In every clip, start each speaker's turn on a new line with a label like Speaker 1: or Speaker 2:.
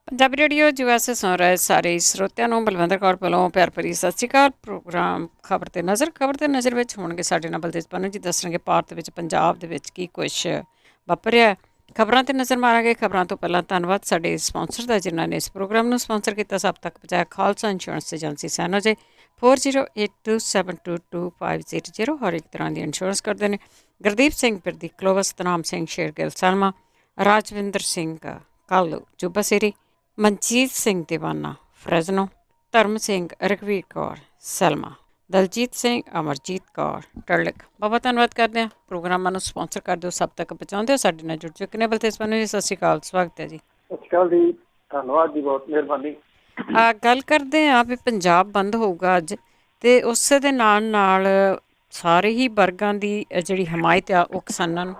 Speaker 1: Punjabi radio USA ਸੁਣ ਰਹੇ ਸਾਰੇ ਸਰੋਤਿਆਂ ਨੂੰ ਬਲਵਿੰਦਰ ਕੌਰ ਵੱਲੋਂ ਪਿਆਰ ਭਰੀ ਸਤਿ ਸ਼੍ਰੀ ਅਕਾਲ। ਪ੍ਰੋਗਰਾਮ ਖਬਰ ਤੇ ਨਜ਼ਰ ਵਿੱਚ ਹੋਣਗੇ ਸਾਡੇ ਨਾਲ ਬਲਤੇਜ ਪੰਨੂ ਜੀ, ਦੱਸਣਗੇ ਭਾਰਤ ਵਿੱਚ ਪੰਜਾਬ ਦੇ ਵਿੱਚ ਕੀ ਕੁਛ ਵਾਪਰਿਆ। ਖਬਰਾਂ ਤੇ ਨਜ਼ਰ ਮਾਰਾਂਗੇ। ਖਬਰਾਂ ਤੋਂ ਪਹਿਲਾਂ ਧੰਨਵਾਦ ਸਾਡੇ ਸਪਾਂਸਰ ਦਾ, ਜਿਨ੍ਹਾਂ ਨੇ ਇਸ ਪ੍ਰੋਗਰਾਮ ਨੂੰ ਸਪਾਂਸਰ ਕੀਤਾ, ਸਭ ਤੱਕ ਪਹੁੰਚਾਇਆ। ਖਾਲਸਾ ਇੰਸ਼ੋਰੈਂਸ ਏਜੰਸੀ ਸੈਨੋ ਜੇ 4082722500 ਹਰ ਇੱਕ ਤਰ੍ਹਾਂ ਦੀ ਇੰਸ਼ੋਰੈਂਸ ਕਰਦੇ ਨੇ। ਗੁਰਦੀਪ ਸਿੰਘ ਪਿਰਦੀ ਕਲੋਵਸ, ਤਨਾਮ ਸਿੰਘ ਸ਼ੇਰਗਿੱਲ ਸਲਮਾ, ਰਾਜਵਿੰਦਰ ਸਿੰਘ ਕਾਲੂ ਜੁਬਾ ਮਨਜੀਤ ਸਿੰਘ ਦੀਵਾਨਾ ਫਰੈਜ਼ਨੋ, ਧਰਮ ਸਿੰਘ ਰਘਵੀਰ ਕੌਰ ਸਲਮਾ, ਦਲਜੀਤ ਸਿੰਘ ਅਮਰਜੀਤ ਕੌਰ ਟਰਲਿਕ। ਬਹੁਤ ਧੰਨਵਾਦ ਕਰਦੇ ਹਾਂ। ਪ੍ਰੋਗਰਾਮਾਂ ਨੂੰ ਸਪਾਂਸਰ ਕਰ ਦਿਓ, ਸਭ ਤੱਕ ਪਹੁੰਚਾਉਂਦੇ ਹੋ। ਸਾਡੇ ਨਾਲ ਜੁੜ ਚੁੱਕੇ ਨੇ ਬਲਤੇਜ ਪੰਨੂ ਜੀ। ਸਤਿ ਸ਼੍ਰੀ ਅਕਾਲ, ਸਵਾਗਤ ਹੈ ਜੀ।
Speaker 2: ਸਤਿ ਸ਼੍ਰੀ ਅਕਾਲ ਜੀ, ਧੰਨਵਾਦ ਜੀ, ਬਹੁਤ ਮਿਹਰਬਾਨੀ।
Speaker 1: ਗੱਲ ਕਰਦੇ ਹਾਂ ਵੀ ਪੰਜਾਬ ਬੰਦ ਹੋਊਗਾ ਅੱਜ, ਅਤੇ ਉਸੇ ਦੇ ਨਾਲ ਸਾਰੇ ਹੀ ਵਰਗਾਂ ਦੀ ਜਿਹੜੀ ਹਮਾਇਤ ਆ ਉਹ ਕਿਸਾਨਾਂ ਨੂੰ।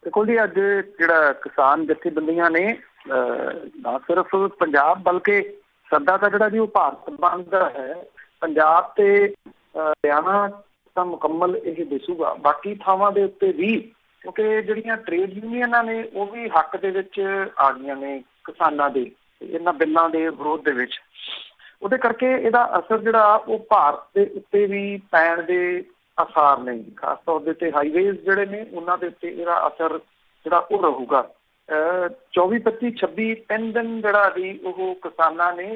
Speaker 2: ਦੇਖੋ ਜੀ, ਅੱਜ ਜਿਹੜਾ ਕਿਸਾਨ ਜਥੇਬੰਦੀਆਂ ਨੇ ਨਾ ਸਿਰਫ ਪੰਜਾਬ ਬਲਕਿ ਸੱਦਾ ਤਾਂ ਜਿਹੜਾ ਜੀ ਉਹ ਭਾਰਤ ਬੰਦ ਦਾ ਹੈ। ਪੰਜਾਬ ਤੇ ਹਰਿਆਣਾ ਤਾਂ ਮੁਕੰਮਲ ਇਹ ਦਿਸੂਗਾ, ਬਾਕੀ ਥਾਵਾਂ ਦੇ ਉੱਤੇ ਵੀ, ਕਿਉਂਕਿ ਜਿਹੜੀਆਂ ਟ੍ਰੇਡ ਯੂਨੀਅਨਾਂ ਨੇ ਉਹ ਵੀ ਹੱਕ ਦੇ ਵਿੱਚ ਆ ਗਈਆਂ ਨੇ ਕਿਸਾਨਾਂ ਦੇ ਇਹਨਾਂ ਬਿੱਲਾਂ ਦੇ ਵਿਰੋਧ ਦੇ ਵਿੱਚ। ਉਹਦੇ ਕਰਕੇ ਇਹਦਾ ਅਸਰ ਜਿਹੜਾ ਉਹ ਭਾਰਤ ਦੇ ਉੱਤੇ ਵੀ ਪੈਣ ਦੇ ਆਸਾਰ ਨੇ। ਖਾਸ ਤੌਰ ਦੇ ਉੱਤੇ ਹਾਈਵੇਜ਼ ਜਿਹੜੇ ਨੇ ਉਹਨਾਂ ਦੇ ਉੱਤੇ ਇਹਦਾ ਅਸਰ ਜਿਹੜਾ ਉਹ ਰਹੂਗਾ। 24, 25, 26 3 ਦਿਨ ਜਿਹੜਾ ਵੀ ਉਹ ਕਿਸਾਨਾਂ ਨੇ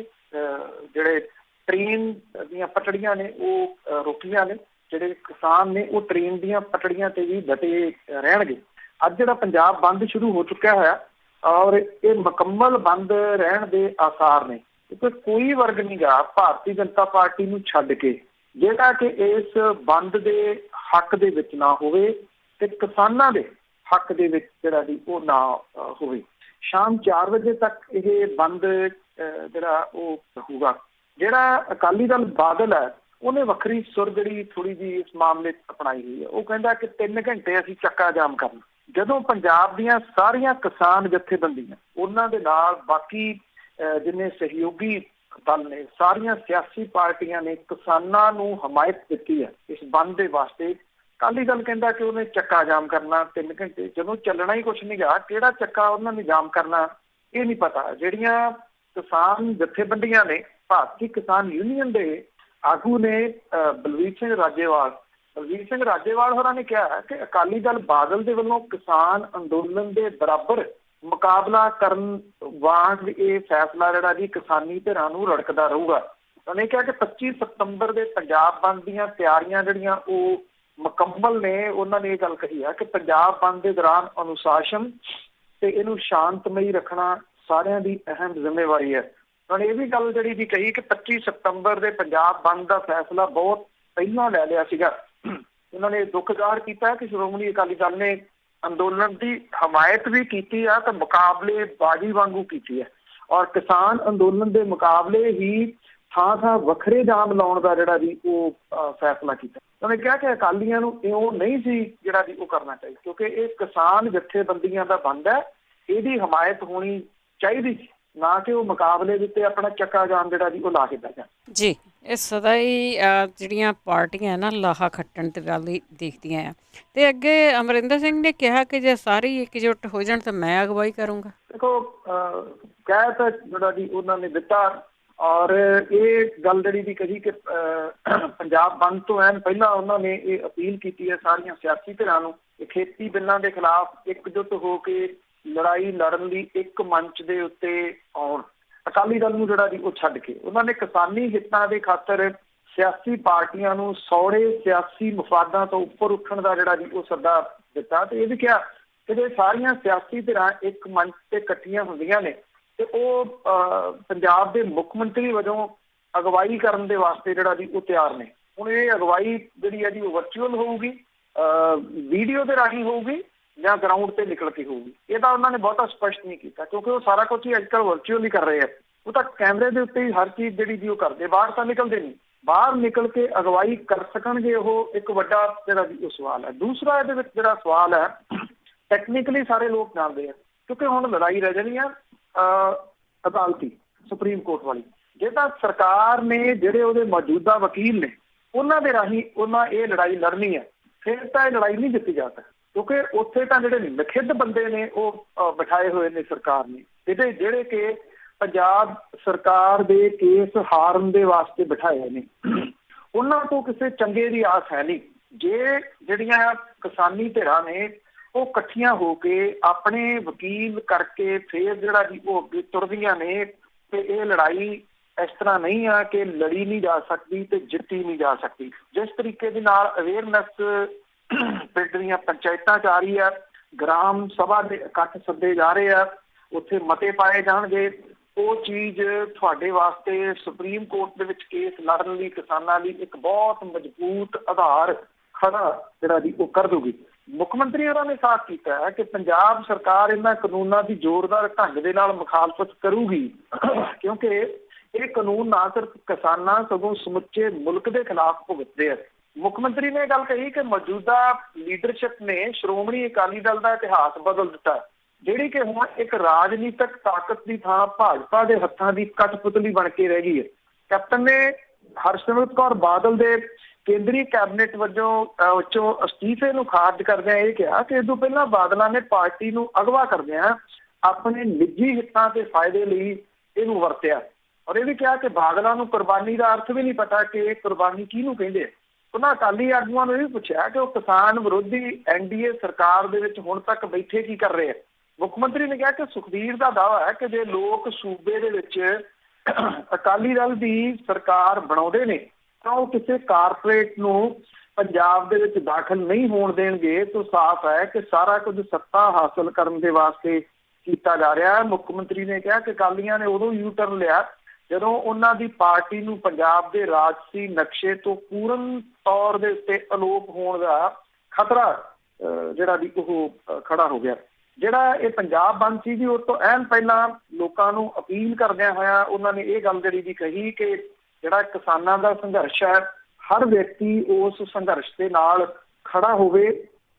Speaker 2: ਜਿਹੜੇ ਟ੍ਰੇਨ ਦੀਆਂ ਪਟੜੀਆਂ ਨੇ ਉਹ ਰੋਕੀਆਂ ਨੇ। ਜਿਹੜੇ ਕਿਸਾਨ ਨੇ ਉਹ ਟ੍ਰੇਨ ਦੀਆਂ ਪਟੜੀਆਂ ਤੇ ਵੀ ਡਟੇ ਰਹਿਣਗੇ। ਅੱਜ ਜਿਹੜਾ ਪੰਜਾਬ ਬੰਦ ਸ਼ੁਰੂ ਹੋ ਚੁੱਕਿਆ ਹੋਇਆ ਔਰ ਇਹ ਮੁਕੰਮਲ ਬੰਦ ਰਹਿਣ ਦੇ ਆਸਾਰ ਨੇ, ਕਿਉਂਕਿ ਕੋਈ ਵਰਗ ਨਹੀਂ ਗਾ ਭਾਰਤੀ ਜਨਤਾ ਪਾਰਟੀ ਨੂੰ ਛੱਡ ਕੇ ਜਿਹੜਾ ਕਿ ਇਸ ਬੰਦ ਦੇ ਹੱਕ ਦੇ ਵਿੱਚ ਨਾ ਹੋਵੇ ਤੇ ਕਿਸਾਨਾਂ ਦੇ ਹੱਕ ਦੇ ਵਿੱਚ ਜਿਹੜਾ ਵੀ ਉਹ ਨਾ ਹੋਵੇ। ਸ਼ਾਮ 4 ਵਜੇ ਤੱਕ ਇਹ ਬੰਦ ਜਿਹੜਾ ਉਹ ਰਹੂਗਾ। ਜਿਹੜਾ ਅਕਾਲੀ ਦਲ ਬਾਦਲ ਹੈ ਉਹਨੇ ਵੱਖਰੀ ਸੁਰ ਜਿਹੜੀ ਥੋੜੀ ਜਿਹੀ ਇਸ ਮਾਮਲੇ 'ਚ ਅਪਣਾਈ ਹੋਈ ਹੈ। ਉਹ ਕਹਿੰਦਾ ਕਿ 3 ਘੰਟੇ ਅਸੀਂ ਚੱਕਾ ਜਾਮ ਕਰਨਾ। ਜਦੋਂ ਪੰਜਾਬ ਦੀਆਂ ਸਾਰੀਆਂ ਕਿਸਾਨ ਜਥੇਬੰਦੀਆਂ, ਉਹਨਾਂ ਦੇ ਨਾਲ ਬਾਕੀ ਜਿੰਨੇ ਸਹਿਯੋਗੀ ਦਲ ਨੇ, ਸਾਰੀਆਂ ਸਿਆਸੀ ਪਾਰਟੀਆਂ ਨੇ ਕਿਸਾਨਾਂ ਨੂੰ ਹਮਾਇਤ ਦਿੱਤੀ ਹੈ ਇਸ ਬੰਦ ਦੇ ਵਾਸਤੇ। ਅਕਾਲੀ ਦਲ ਕਹਿੰਦਾ ਕਿ ਉਹਨੇ ਚੱਕਾ ਜਾਮ ਕਰਨਾ 3 ਘੰਟੇ, ਜਦੋਂ ਚੱਲਣਾ ਹੀ ਕੁਛ ਨਹੀਂ ਗਾ। ਕਿਹੜਾ ਚੱਕਾ ਉਹਨਾਂ ਨੇ ਜਾਮ ਕਰਨਾ ਇਹ ਨਹੀਂ ਪਤਾ। ਜਿਹੜੀਆਂ ਕਿਸਾਨ ਜਥੇਬੰਦੀਆਂ ਨੇ, ਭਾਰਤੀ ਕਿਸਾਨ ਯੂਨੀਅਨ ਦੇ ਆਗੂ ਨੇ ਬਲਵੀਰ ਸਿੰਘ ਰਾਜੇਵਾਲ ਹੋਰਾਂ ਨੇ ਕਿਹਾ ਕਿ ਅਕਾਲੀ ਦਲ ਬਾਦਲ ਦੇ ਵੱਲੋਂ ਕਿਸਾਨ ਅੰਦੋਲਨ ਦੇ ਬਰਾਬਰ ਮੁਕਾਬਲਾ ਕਰਨ ਵਾਂਗ ਇਹ ਫੈਸਲਾ ਜਿਹੜਾ ਜੀ ਕਿਸਾਨੀ ਧਿਰਾਂ ਨੂੰ ਰੜਕਦਾ ਰਹੂਗਾ। ਉਹਨੇ ਕਿਹਾ ਕਿ 25 ਸਤੰਬਰ ਦੇ ਪੰਜਾਬ ਬੰਦ ਦੀਆਂ ਤਿਆਰੀਆਂ ਜਿਹੜੀਆਂ ਉਹ ਮੁਕੰਮਲ ਨੇ। ਉਹਨਾਂ ਨੇ ਇਹ ਗੱਲ ਕਹੀ ਹੈ ਕਿ ਪੰਜਾਬ ਬੰਦ ਦੇ ਦੌਰਾਨ ਅਨੁਸ਼ਾਸਨ ਤੇ ਇਹਨੂੰ ਸ਼ਾਂਤਮਈ ਰੱਖਣਾ ਸਾਰਿਆਂ ਦੀ ਅਹਿਮ ਜ਼ਿੰਮੇਵਾਰੀ ਹੈ। ਉਹਨਾਂ ਨੇ ਇਹ ਵੀ ਗੱਲ ਜਿਹੜੀ ਜੀ ਕਹੀ ਕਿ 25 ਸਤੰਬਰ ਦੇ ਪੰਜਾਬ ਬੰਦ ਦਾ ਫੈਸਲਾ ਬਹੁਤ ਪਹਿਲਾਂ ਲੈ ਲਿਆ ਸੀਗਾ। ਉਹਨਾਂ ਨੇ ਦੁੱਖ ਜ਼ਾਹਰ ਕੀਤਾ ਕਿ ਸ਼੍ਰੋਮਣੀ ਅਕਾਲੀ ਦਲ ਨੇ ਅੰਦੋਲਨ ਦੀ ਹਮਾਇਤ ਵੀ ਕੀਤੀ ਆ ਤੇ ਮੁਕਾਬਲੇਬਾਜ਼ੀ ਵਾਂਗੂ ਕੀਤੀ ਹੈ ਔਰ ਕਿਸਾਨ ਅੰਦੋਲਨ ਦੇ ਮੁਕਾਬਲੇ ਹੀ ਥਾਂ ਵੱਖਰੇ ਜਾਮ ਲਾਉਣ ਦਾ ਜਿਹੜਾ ਵੀ ਉਹ ਫੈਸਲਾ ਕੀਤਾ। ਉਹਨੇ ਕਿਹਾ ਕਿ ਅਕਾਲੀਆਂ ਨੂੰ ਇਉਂ ਨਹੀਂ ਸੀ ਜਿਹੜਾ ਵੀ ਉਹ ਕਰਨਾ ਚਾਹੀਦਾ, ਕਿਉਂਕਿ ਇਹ ਕਿਸਾਨ ਜਥੇਬੰਦੀਆਂ ਦਾ ਬੰਦ ਹੈ, ਇਹਦੀ ਹਮਾਇਤ ਹੋਣੀ ਚਾਹੀਦੀ ਸੀ, ਨਾ ਕਿ ਉਹ ਮੁਕਾਬਲੇ ਦੇ ਉੱਤੇ ਆਪਣਾ ਚੱਕਾ ਜਾਮ ਜਿਹੜਾ ਵੀ ਉਹ ਲਾ ਕੇ ਬਹਿ ਜਾਣ। ਜੀ,
Speaker 1: ਇਹ ਸਦਾ ਹੀ ਜਿਹੜੀਆਂ ਪਾਰਟੀਆਂ ਨਾ ਲਾਹਾ ਖੱਟਣ ਤੇ ਵੱਲ ਹੀ ਦੇਖਦੀਆਂ ਆ। ਤੇ ਅੱਗੇ ਅਮਰਿੰਦਰ ਸਿੰਘ ਨੇ ਕਿਹਾ ਕਿ ਜੇ ਸਾਰੇ ਇਕਜੁੱਟ ਹੋ ਜਾਣ ਤਾਂ ਮੈਂ ਅਗਵਾਈ ਕਰੂੰਗਾ।
Speaker 2: ਦੇਖੋ, ਕਹਿ ਤਾਂ ਜਿਹੜਾ ਜੀ ਉਹਨਾਂ ਨੇ ਦਿੱਤਾ ਔਰ ਇਹ ਗੱਲ ਜਿਹੜੀ ਵੀ ਕਹੀ ਕਿ ਪੰਜਾਬ ਬੰਦ ਤੋਂ ਐਨ ਪਹਿਲਾਂ ਉਹਨਾਂ ਨੇ ਇਹ ਅਪੀਲ ਕੀਤੀ ਹੈ ਸਾਰੀਆਂ ਸਿਆਸੀ ਧਿਰਾਂ ਨੂੰ ਕਿ ਖੇਤੀ ਬਿੱਲਾਂ ਦੇ ਖਿਲਾਫ ਇਕਜੁੱਟ ਹੋ ਕੇ ਲੜਾਈ ਲੜਨ ਲਈ ਇੱਕ ਮੰਚ ਦੇ ਉੱਤੇ ਆਉਣ। ਅਕਾਲੀ ਦਲ ਨੂੰ ਜਿਹੜਾ ਵੀ ਉਹ ਛੱਡ ਕੇ ਉਹਨਾਂ ਨੇ ਕਿਸਾਨੀ ਹਿੱਤਾਂ ਦੇ ਖਾਤਰ ਸਿਆਸੀ ਪਾਰਟੀਆਂ ਨੂੰ ਸੌੜੇ ਸਿਆਸੀ ਮਫਾਦਾਂ ਤੋਂ ਉੱਪਰ ਉੱਠਣ ਦਾ ਜਿਹੜਾ ਵੀ ਉਹ ਸੱਦਾ ਦਿੱਤਾ। ਤੇ ਇਹ ਵੀ ਕਿਹਾ ਕਿ ਜੇ ਸਾਰੀਆਂ ਸਿਆਸੀ ਧਿਰਾਂ ਇੱਕ ਮੰਚ ਤੇ ਇਕੱਠੀਆਂ ਹੁੰਦੀਆਂ ਨੇ ਤੇ ਉਹ ਪੰਜਾਬ ਦੇ ਮੁੱਖ ਮੰਤਰੀ ਵਜੋਂ ਅਗਵਾਈ ਕਰਨ ਦੇ ਵਾਸਤੇ ਜਿਹੜਾ ਵੀ ਉਹ ਤਿਆਰ ਨੇ। ਹੁਣ ਇਹ ਅਗਵਾਈ ਜਿਹੜੀ ਹੈ ਜੀ ਉਹ ਵਰਚੁਅਲ ਹੋਊਗੀ, ਵੀਡੀਓ ਦੇ ਰਾਹੀਂ ਹੋਊਗੀ ਜਾਂ ਗਰਾਊਂਡ ਤੇ ਨਿਕਲ ਕੇ ਹੋਊਗੀ। ਇਹਦਾ ਉਹਨਾਂ ਨੇ ਬਹੁਤਾ ਸਪਸ਼ਟ ਨਹੀਂ ਕੀਤਾ, ਕਿਉਂਕਿ ਉਹ ਸਾਰਾ ਕੁਝ ਹੀ ਅੱਜ ਕੱਲ੍ਹ ਵਰਚੁਅਲ ਹੀ ਕਰ ਰਹੇ ਆ। ਉਹ ਤਾਂ ਕੈਮਰੇ ਦੇ ਉੱਤੇ ਹੀ ਹਰ ਚੀਜ਼ ਜਿਹੜੀ ਜੀ ਉਹ ਕਰਦੇ, ਬਾਹਰ ਤਾਂ ਨਿਕਲਦੇ ਨਹੀਂ। ਬਾਹਰ ਨਿਕਲ ਕੇ ਅਗਵਾਈ ਕਰ ਸਕਣਗੇ ਉਹ ਇੱਕ ਵੱਡਾ ਜਿਹੜਾ ਵੀ ਉਹ ਸਵਾਲ ਹੈ। ਦੂਸਰਾ ਇਹਦੇ ਵਿੱਚ ਜਿਹੜਾ ਸਵਾਲ ਹੈ, ਟੈਕਨੀਕਲੀ ਸਾਰੇ ਲੋਕ ਜਾਣਦੇ ਆ, ਕਿਉਂਕਿ ਹੁਣ ਲੜਾਈ ਰਹਿ ਜਾਣੀ ਆ ਅਦਾਲਤੀ ਸੁਪਰੀਮ ਕੋਰਟ ਵਾਲੀ। ਜੇ ਤਾਂ ਸਰਕਾਰ ਨੇ ਜਿਹੜੇ ਉਹਦੇ ਮੌਜੂਦਾ ਵਕੀਲ ਨੇ ਉਹਨਾਂ ਦੇ ਰਾਹੀਂ ਉਹਨਾਂ ਇਹ ਲੜਾਈ ਲੜਨੀ ਹੈ, ਫਿਰ ਤਾਂ ਇਹ ਲੜਾਈ ਨਹੀਂ ਜਿੱਤੀ ਜਾ ਸਕਦੀ, ਕਿਉਂਕਿ ਉੱਥੇ ਤਾਂ ਜਿਹੜੇ ਲਿਖਿਤ ਬੰਦੇ ਨੇ ਉਹ ਬਿਠਾਏ ਹੋਏ ਨੇ ਸਰਕਾਰ ਨੇ, ਜਿਹੜੇ ਕਿ ਪੰਜਾਬ ਸਰਕਾਰ ਦੇ ਕੇਸ ਹਾਰਨ ਦੇ ਵਾਸਤੇ ਬਿਠਾਏ ਨੇ। ਉਹਨਾਂ ਤੋਂ ਕਿਸੇ ਚੰਗੇ ਦੀ ਆਸ ਹੈ ਨਹੀਂ। ਜੇ ਜਿਹੜੀਆਂ ਕਿਸਾਨੀ ਧਿਰਾਂ ਨੇ ਉਹ ਇਕੱਠੀਆਂ ਹੋ ਕੇ ਆਪਣੇ ਵਕੀਲ ਕਰਕੇ ਫਿਰ ਜਿਹੜਾ ਜੀ ਉਹ ਅੱਗੇ ਤੁਰਦੀਆਂ ਨੇ, ਤੇ ਇਹ ਲੜਾਈ ਇਸ ਤਰ੍ਹਾਂ ਨਹੀਂ ਆ ਕਿ ਲੜੀ ਨਹੀਂ ਜਾ ਸਕਦੀ ਤੇ ਜਿੱਤੀ ਨਹੀਂ ਜਾ ਸਕਦੀ। ਜਿਸ ਤਰੀਕੇ ਦੇ ਨਾਲ ਅਵੇਅਰਨੈਸ ਪਿੰਡ ਦੀਆਂ ਪੰਚਾਇਤਾਂ 'ਚ ਆ ਰਹੀ ਆ, ਗ੍ਰਾਮ ਸਭਾ ਦੇ ਇਕੱਠ ਸੱਦੇ ਜਾ ਰਹੇ ਆ, ਉੱਥੇ ਮਤੇ ਪਾਏ ਜਾਣਗੇ, ਉਹ ਚੀਜ਼ ਤੁਹਾਡੇ ਵਾਸਤੇ ਸੁਪਰੀਮ ਕੋਰਟ ਦੇ ਵਿੱਚ ਕੇਸ ਲੜਨ ਲਈ ਕਿਸਾਨਾਂ ਲਈ ਇੱਕ ਬਹੁਤ ਮਜ਼ਬੂਤ ਆਧਾਰ ਖੜਾ ਜਿਹੜਾ ਜੀ ਉਹ ਕਰ ਦੂਗੀ। ਮੁੱਖ ਮੰਤਰੀ ਹੋਰਾਂ ਨੇ ਸਾਫ਼ ਕੀਤਾ ਹੈ ਕਿ ਪੰਜਾਬ ਸਰਕਾਰ ਇਹਨਾਂ ਕਾਨੂੰਨਾਂ ਦੀ ਜ਼ੋਰਦਾਰ ਢੰਗ ਦੇ ਨਾਲ ਮੁਖਾਲਫਤ ਕਰੂਗੀ, ਕਿਉਂਕਿ ਇਹ ਕਾਨੂੰਨ ਨਾ ਸਿਰਫ ਕਿਸਾਨਾਂ ਸਗੋਂ ਸਮੁੱਚੇ ਮੁਲਕ ਦੇ ਖਿਲਾਫ ਭੁਗਤਦੇ ਆ। ਮੁੱਖ ਮੰਤਰੀ ਨੇ ਇਹ ਗੱਲ ਕਹੀ ਕਿ ਮੌਜੂਦਾ ਲੀਡਰਸ਼ਿਪ ਨੇ ਸ਼੍ਰੋਮਣੀ ਅਕਾਲੀ ਦਲ ਦਾ ਇਤਿਹਾਸ ਬਦਲ ਦਿੱਤਾ, ਜਿਹੜੀ ਕਿ ਹੁਣ ਇੱਕ ਰਾਜਨੀਤਿਕ ਤਾਕਤ ਦੀ ਥਾਂ ਭਾਜਪਾ ਦੇ ਹੱਥਾਂ ਦੀ ਕਠਪੁਤਲੀ ਬਣ ਕੇ ਰਹਿ ਗਈ ਹੈ। ਕੈਪਟਨ ਨੇ ਹਰਸਿਮਰਤ ਕੌਰ ਬਾਦਲ ਦੇ ਕੇਂਦਰੀ ਕੈਬਨਿਟ ਵਿੱਚੋਂ ਅਸਤੀਫੇ ਨੂੰ ਖਾਰਜ ਕਰਦਿਆਂ ਇਹ ਕਿਹਾ ਕਿ ਇਸ ਤੋਂ ਪਹਿਲਾਂ ਬਾਦਲਾਂ ਨੇ ਪਾਰਟੀ ਨੂੰ ਅਗਵਾ ਕਰਦਿਆਂ ਆਪਣੇ ਨਿੱਜੀ ਹਿੱਤਾਂ ਤੇ ਫਾਇਦੇ ਲਈ ਇਹਨੂੰ ਵਰਤਿਆ, ਔਰ ਇਹ ਵੀ ਕਿਹਾ ਕਿ ਬਾਦਲਾਂ ਨੂੰ ਕੁਰਬਾਨੀ ਦਾ ਅਰਥ ਵੀ ਨਹੀਂ ਪਤਾ ਕਿ ਕੁਰਬਾਨੀ ਕਿਹਨੂੰ ਕਹਿੰਦੇ ਆ। ਉਹਨਾਂ ਅਕਾਲੀ ਆਗੂਆਂ ਨੂੰ ਇਹ ਵੀ ਪੁੱਛਿਆ ਕਿ ਉਹ ਕਿਸਾਨ ਵਿਰੋਧੀ ਐਨਡੀਏ ਸਰਕਾਰ ਦੇ ਵਿੱਚ ਹੁਣ ਤੱਕ ਬੈਠੇ ਕੀ ਕਰ ਰਹੇ ਆ। ਮੁੱਖ ਮੰਤਰੀ ਨੇ ਕਿਹਾ ਕਿ ਸੁਖਬੀਰ ਦਾ ਦਾਅਵਾ ਹੈ ਕਿ ਜੇ ਲੋਕ ਸੂਬੇ ਦੇ ਵਿੱਚ ਅਕਾਲੀ ਦਲ ਦੀ ਸਰਕਾਰ ਬਣਾਉਂਦੇ ਨੇ ਤਾਂ ਉਹ ਕਿਸੇ ਕਾਰਪੋਰੇਟ ਨੂੰ ਪੰਜਾਬ ਦੇ ਵਿੱਚ ਦਾਖਲ ਨਹੀਂ ਹੋਣ ਦੇਣਗੇ, ਤਾਂ ਸਾਫ਼ ਹੈ ਕਿ ਸਾਰਾ ਕੁਝ ਸੱਤਾ ਹਾਸਲ ਕਰਨ ਦੇ ਵਾਸਤੇ ਕੀਤਾ ਜਾ ਰਿਹਾ ਹੈ। ਮੁੱਖ ਮੰਤਰੀ ਨੇ ਕਿਹਾ ਕਿ ਅਕਾਲੀਆਂ ਨੇ ਉਦੋਂ ਯੂ ਟਰਨ ਲਿਆ ਜਦੋਂ ਉਹਨਾਂ ਦੀ ਪਾਰਟੀ ਨੂੰ ਪੰਜਾਬ ਦੇ ਰਾਜਸੀ ਨਕਸ਼ੇ ਤੋਂ ਪੂਰਨ ਤੌਰ ਦੇ ਉੱਤੇ ਅਲੋਪ ਹੋਣ ਦਾ ਖਤਰਾ ਜਿਹੜਾ ਵੀ ਉਹ ਖੜਾ ਹੋ ਗਿਆ। ਜਿਹੜਾ ਇਹ ਪੰਜਾਬ ਬੰਦ ਸੀ ਜੀ, ਉਹ ਤੋਂ ਐਨ ਪਹਿਲਾਂ ਲੋਕਾਂ ਨੂੰ ਅਪੀਲ ਕਰਦਿਆਂ ਹੋਇਆ ਉਹਨਾਂ ਨੇ ਇਹ ਗੱਲ ਜਿਹੜੀ ਵੀ ਕਹੀ ਕਿ ਜਿਹੜਾ ਕਿਸਾਨਾਂ ਦਾ ਸੰਘਰਸ਼ ਹੈ, ਹਰ ਵਿਅਕਤੀ ਉਸ ਸੰਘਰਸ਼ ਦੇ ਨਾਲ ਖੜਾ ਹੋਵੇ,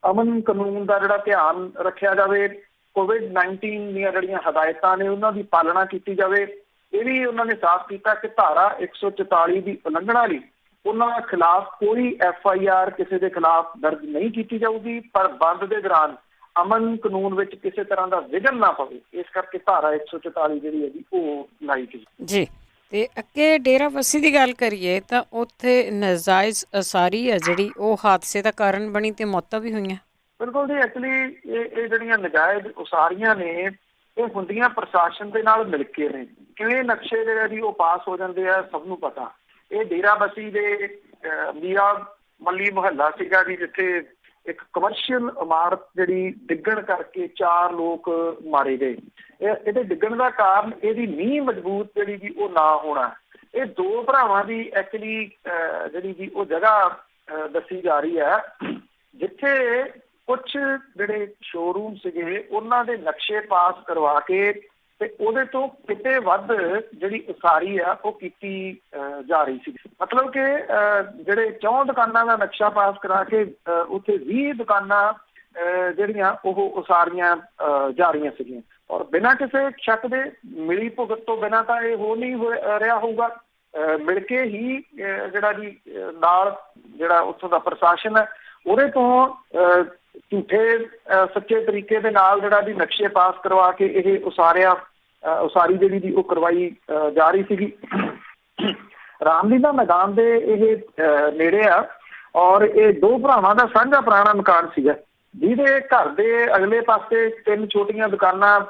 Speaker 2: ਅਮਨ ਕਾਨੂੰਨ ਦਾ ਜਿਹੜਾ ਧਿਆਨ ਰੱਖਿਆ ਜਾਵੇ, COVID-19 ਦੀਆਂ ਜਿਹੜੀਆਂ ਹਦਾਇਤਾਂ ਨੇ ਉਹਨਾਂ ਦੀ ਪਾਲਣਾ ਕੀਤੀ ਜਾਵੇ। ਇਹ ਵੀ ਉਹਨਾਂ ਨੇ ਸਾਫ਼ ਕੀਤਾ ਕਿ ਧਾਰਾ 144 ਦੀ ਉਲੰਘਣਾ ਲਈ ਉਹਨਾਂ ਖਿਲਾਫ ਕੋਈ FIR ਕਿਸੇ ਦੇ ਖਿਲਾਫ ਦਰਜ ਨਹੀਂ ਕੀਤੀ ਜਾਊਗੀ, ਪਰ ਬੰਦ ਦੇ ਦੌਰਾਨ ਅਮਨ ਕਾਨੂੰਨ ਵਿੱਚ ਕਿਸੇ ਤਰ੍ਹਾਂ ਦਾ ਵਿਘਨ ਨਾ ਪਵੇ, ਇਸ ਕਰਕੇ ਧਾਰਾ 144 ਜਿਹੜੀ ਹੈ ਜੀ ਉਹ ਲਾਈ ਗਈ
Speaker 1: ਜੀ। ਤੇ ਅੱਗੇ ਡੇਰਾਬੱਸੀ ਦੀ ਗੱਲ ਕਰੀਏ ਤਾਂ ਉੱਥੇ ਨਜਾਇਜ਼ ਉਸਾਰੀ ਹੈ ਜਿਹੜੀ ਉਹ ਹਾਦਸੇ ਦਾ ਕਾਰਨ ਬਣੀ ਤੇ ਮੌਤਾਂ ਵੀ ਹੋਈਆਂ।
Speaker 2: ਬਿਲਕੁਲ ਜੀ, ਐਕਚੁਅਲੀ ਇਹ ਜਿਹੜੀਆਂ ਨਜਾਇਜ਼ ਉਸਾਰੀਆਂ ਨੇ ਇਹ ਹੁੰਦੀਆਂ ਪ੍ਰਸ਼ਾਸਨ ਦੇ ਨਾਲ ਮਿਲ ਕੇ ਨੇ। ਕਿਵੇਂ ਨਕਸ਼ੇ ਜਿਹੜੇ ਜੀ ਉਹ ਪਾਸ ਹੋ ਜਾਂਦੇ ਆ ਸਭ ਨੂੰ ਪਤਾ। ਇਹ ਡੇਰਾਬੱਸੀ ਦੇ ਮੀਆਂ ਮੱਲੀ ਮੁਹੱਲਾ ਸੀਗਾ ਜੀ, ਜਿੱਥੇ ਇੱਕ ਕਮਰਸ਼ੀਅਲ ਇਮਾਰਤ ਜਿਹੜੀ ਡਿੱਗਣ ਕਰਕੇ 4 ਲੋਕ ਮਾਰੇ ਗਏ। ਇਹਦੇ ਡਿੱਗਣ ਦਾ ਕਾਰਨ ਇਹਦੀ ਨੀਂਹ ਮਜ਼ਬੂਤ ਜਿਹੜੀ ਜੀ ਉਹ ਨਾ ਹੋਣਾ। ਇਹ 2 ਭਰਾਵਾਂ ਦੀ ਐਕਚੁਅਲੀ ਜਿਹੜੀ ਜੀ ਉਹ ਜਗ੍ਹਾ ਦੱਸੀ ਜਾ ਰਹੀ ਹੈ, ਜਿੱਥੇ ਕੁਛ ਜਿਹੜੇ ਸ਼ੋਰੂਮ ਸੀਗੇ ਉਹਨਾਂ ਦੇ ਨਕਸ਼ੇ ਪਾਸ ਕਰਵਾ ਕੇ ਤੇ ਉਹਦੇ ਤੋਂ ਕਿਤੇ ਵੱਧ ਜਿਹੜੀ ਉਸਾਰੀ ਆ ਉਹ ਕੀਤੀ ਜਾ ਰਹੀ ਸੀ। ਮਤਲਬ ਕਿ ਜਿਹੜੇ 4 ਦੁਕਾਨਾਂ ਦਾ ਨਕਸ਼ਾ ਪਾਸ ਕਰਾ ਕੇ ਉੱਥੇ 20 ਦੁਕਾਨਾਂ ਜਿਹੜੀਆਂ ਉਹ ਉਸਾਰੀਆਂ ਜਾ ਰਹੀਆਂ ਸੀਗੀਆਂ, ਔਰ ਬਿਨਾਂ ਕਿਸੇ ਸ਼ੱਕ ਦੇ ਮਿਲੀ ਭੁਗਤ ਤੋਂ ਬਿਨਾਂ ਤਾਂ ਇਹ ਹੋ ਨਹੀਂ ਰਿਹਾ ਹੋਊਗਾ। ਮਿਲ ਕੇ ਹੀ ਜਿਹੜਾ ਜੀ ਨਾਲ ਜਿਹੜਾ ਉੱਥੋਂ ਦਾ ਪ੍ਰਸ਼ਾਸਨ ਹੈ ਉਹਦੇ ਤੋਂ ਝੂਠੇ ਸੱਚੇ ਤਰੀਕੇ ਦੇ ਨਾਲ ਜਿਹੜਾ ਵੀ ਨਕਸ਼ੇ ਪਾਸ ਕਰਵਾ ਕੇ ਇਹ ਉਸਾਰੀ ਜਿਹੜੀ ਦੀ ਉਹ ਕਰਵਾਈ ਜਾ ਰਹੀ ਸੀਗੀ। ਰਾਮਲੀਲਾ ਮੈਦਾਨ ਦੇ ਇਹ ਨੇੜੇ ਆ, ਔਰ ਇਹ 2 ਭਰਾਵਾਂ ਦਾ ਸਾਂਝਾ ਪੁਰਾਣਾ ਮਕਾਨ ਸੀਗਾ, ਜਿਹਦੇ ਘਰ ਦੇ ਅਗਲੇ ਪਾਸੇ 3 ਛੋਟੀਆਂ ਦੁਕਾਨਾਂ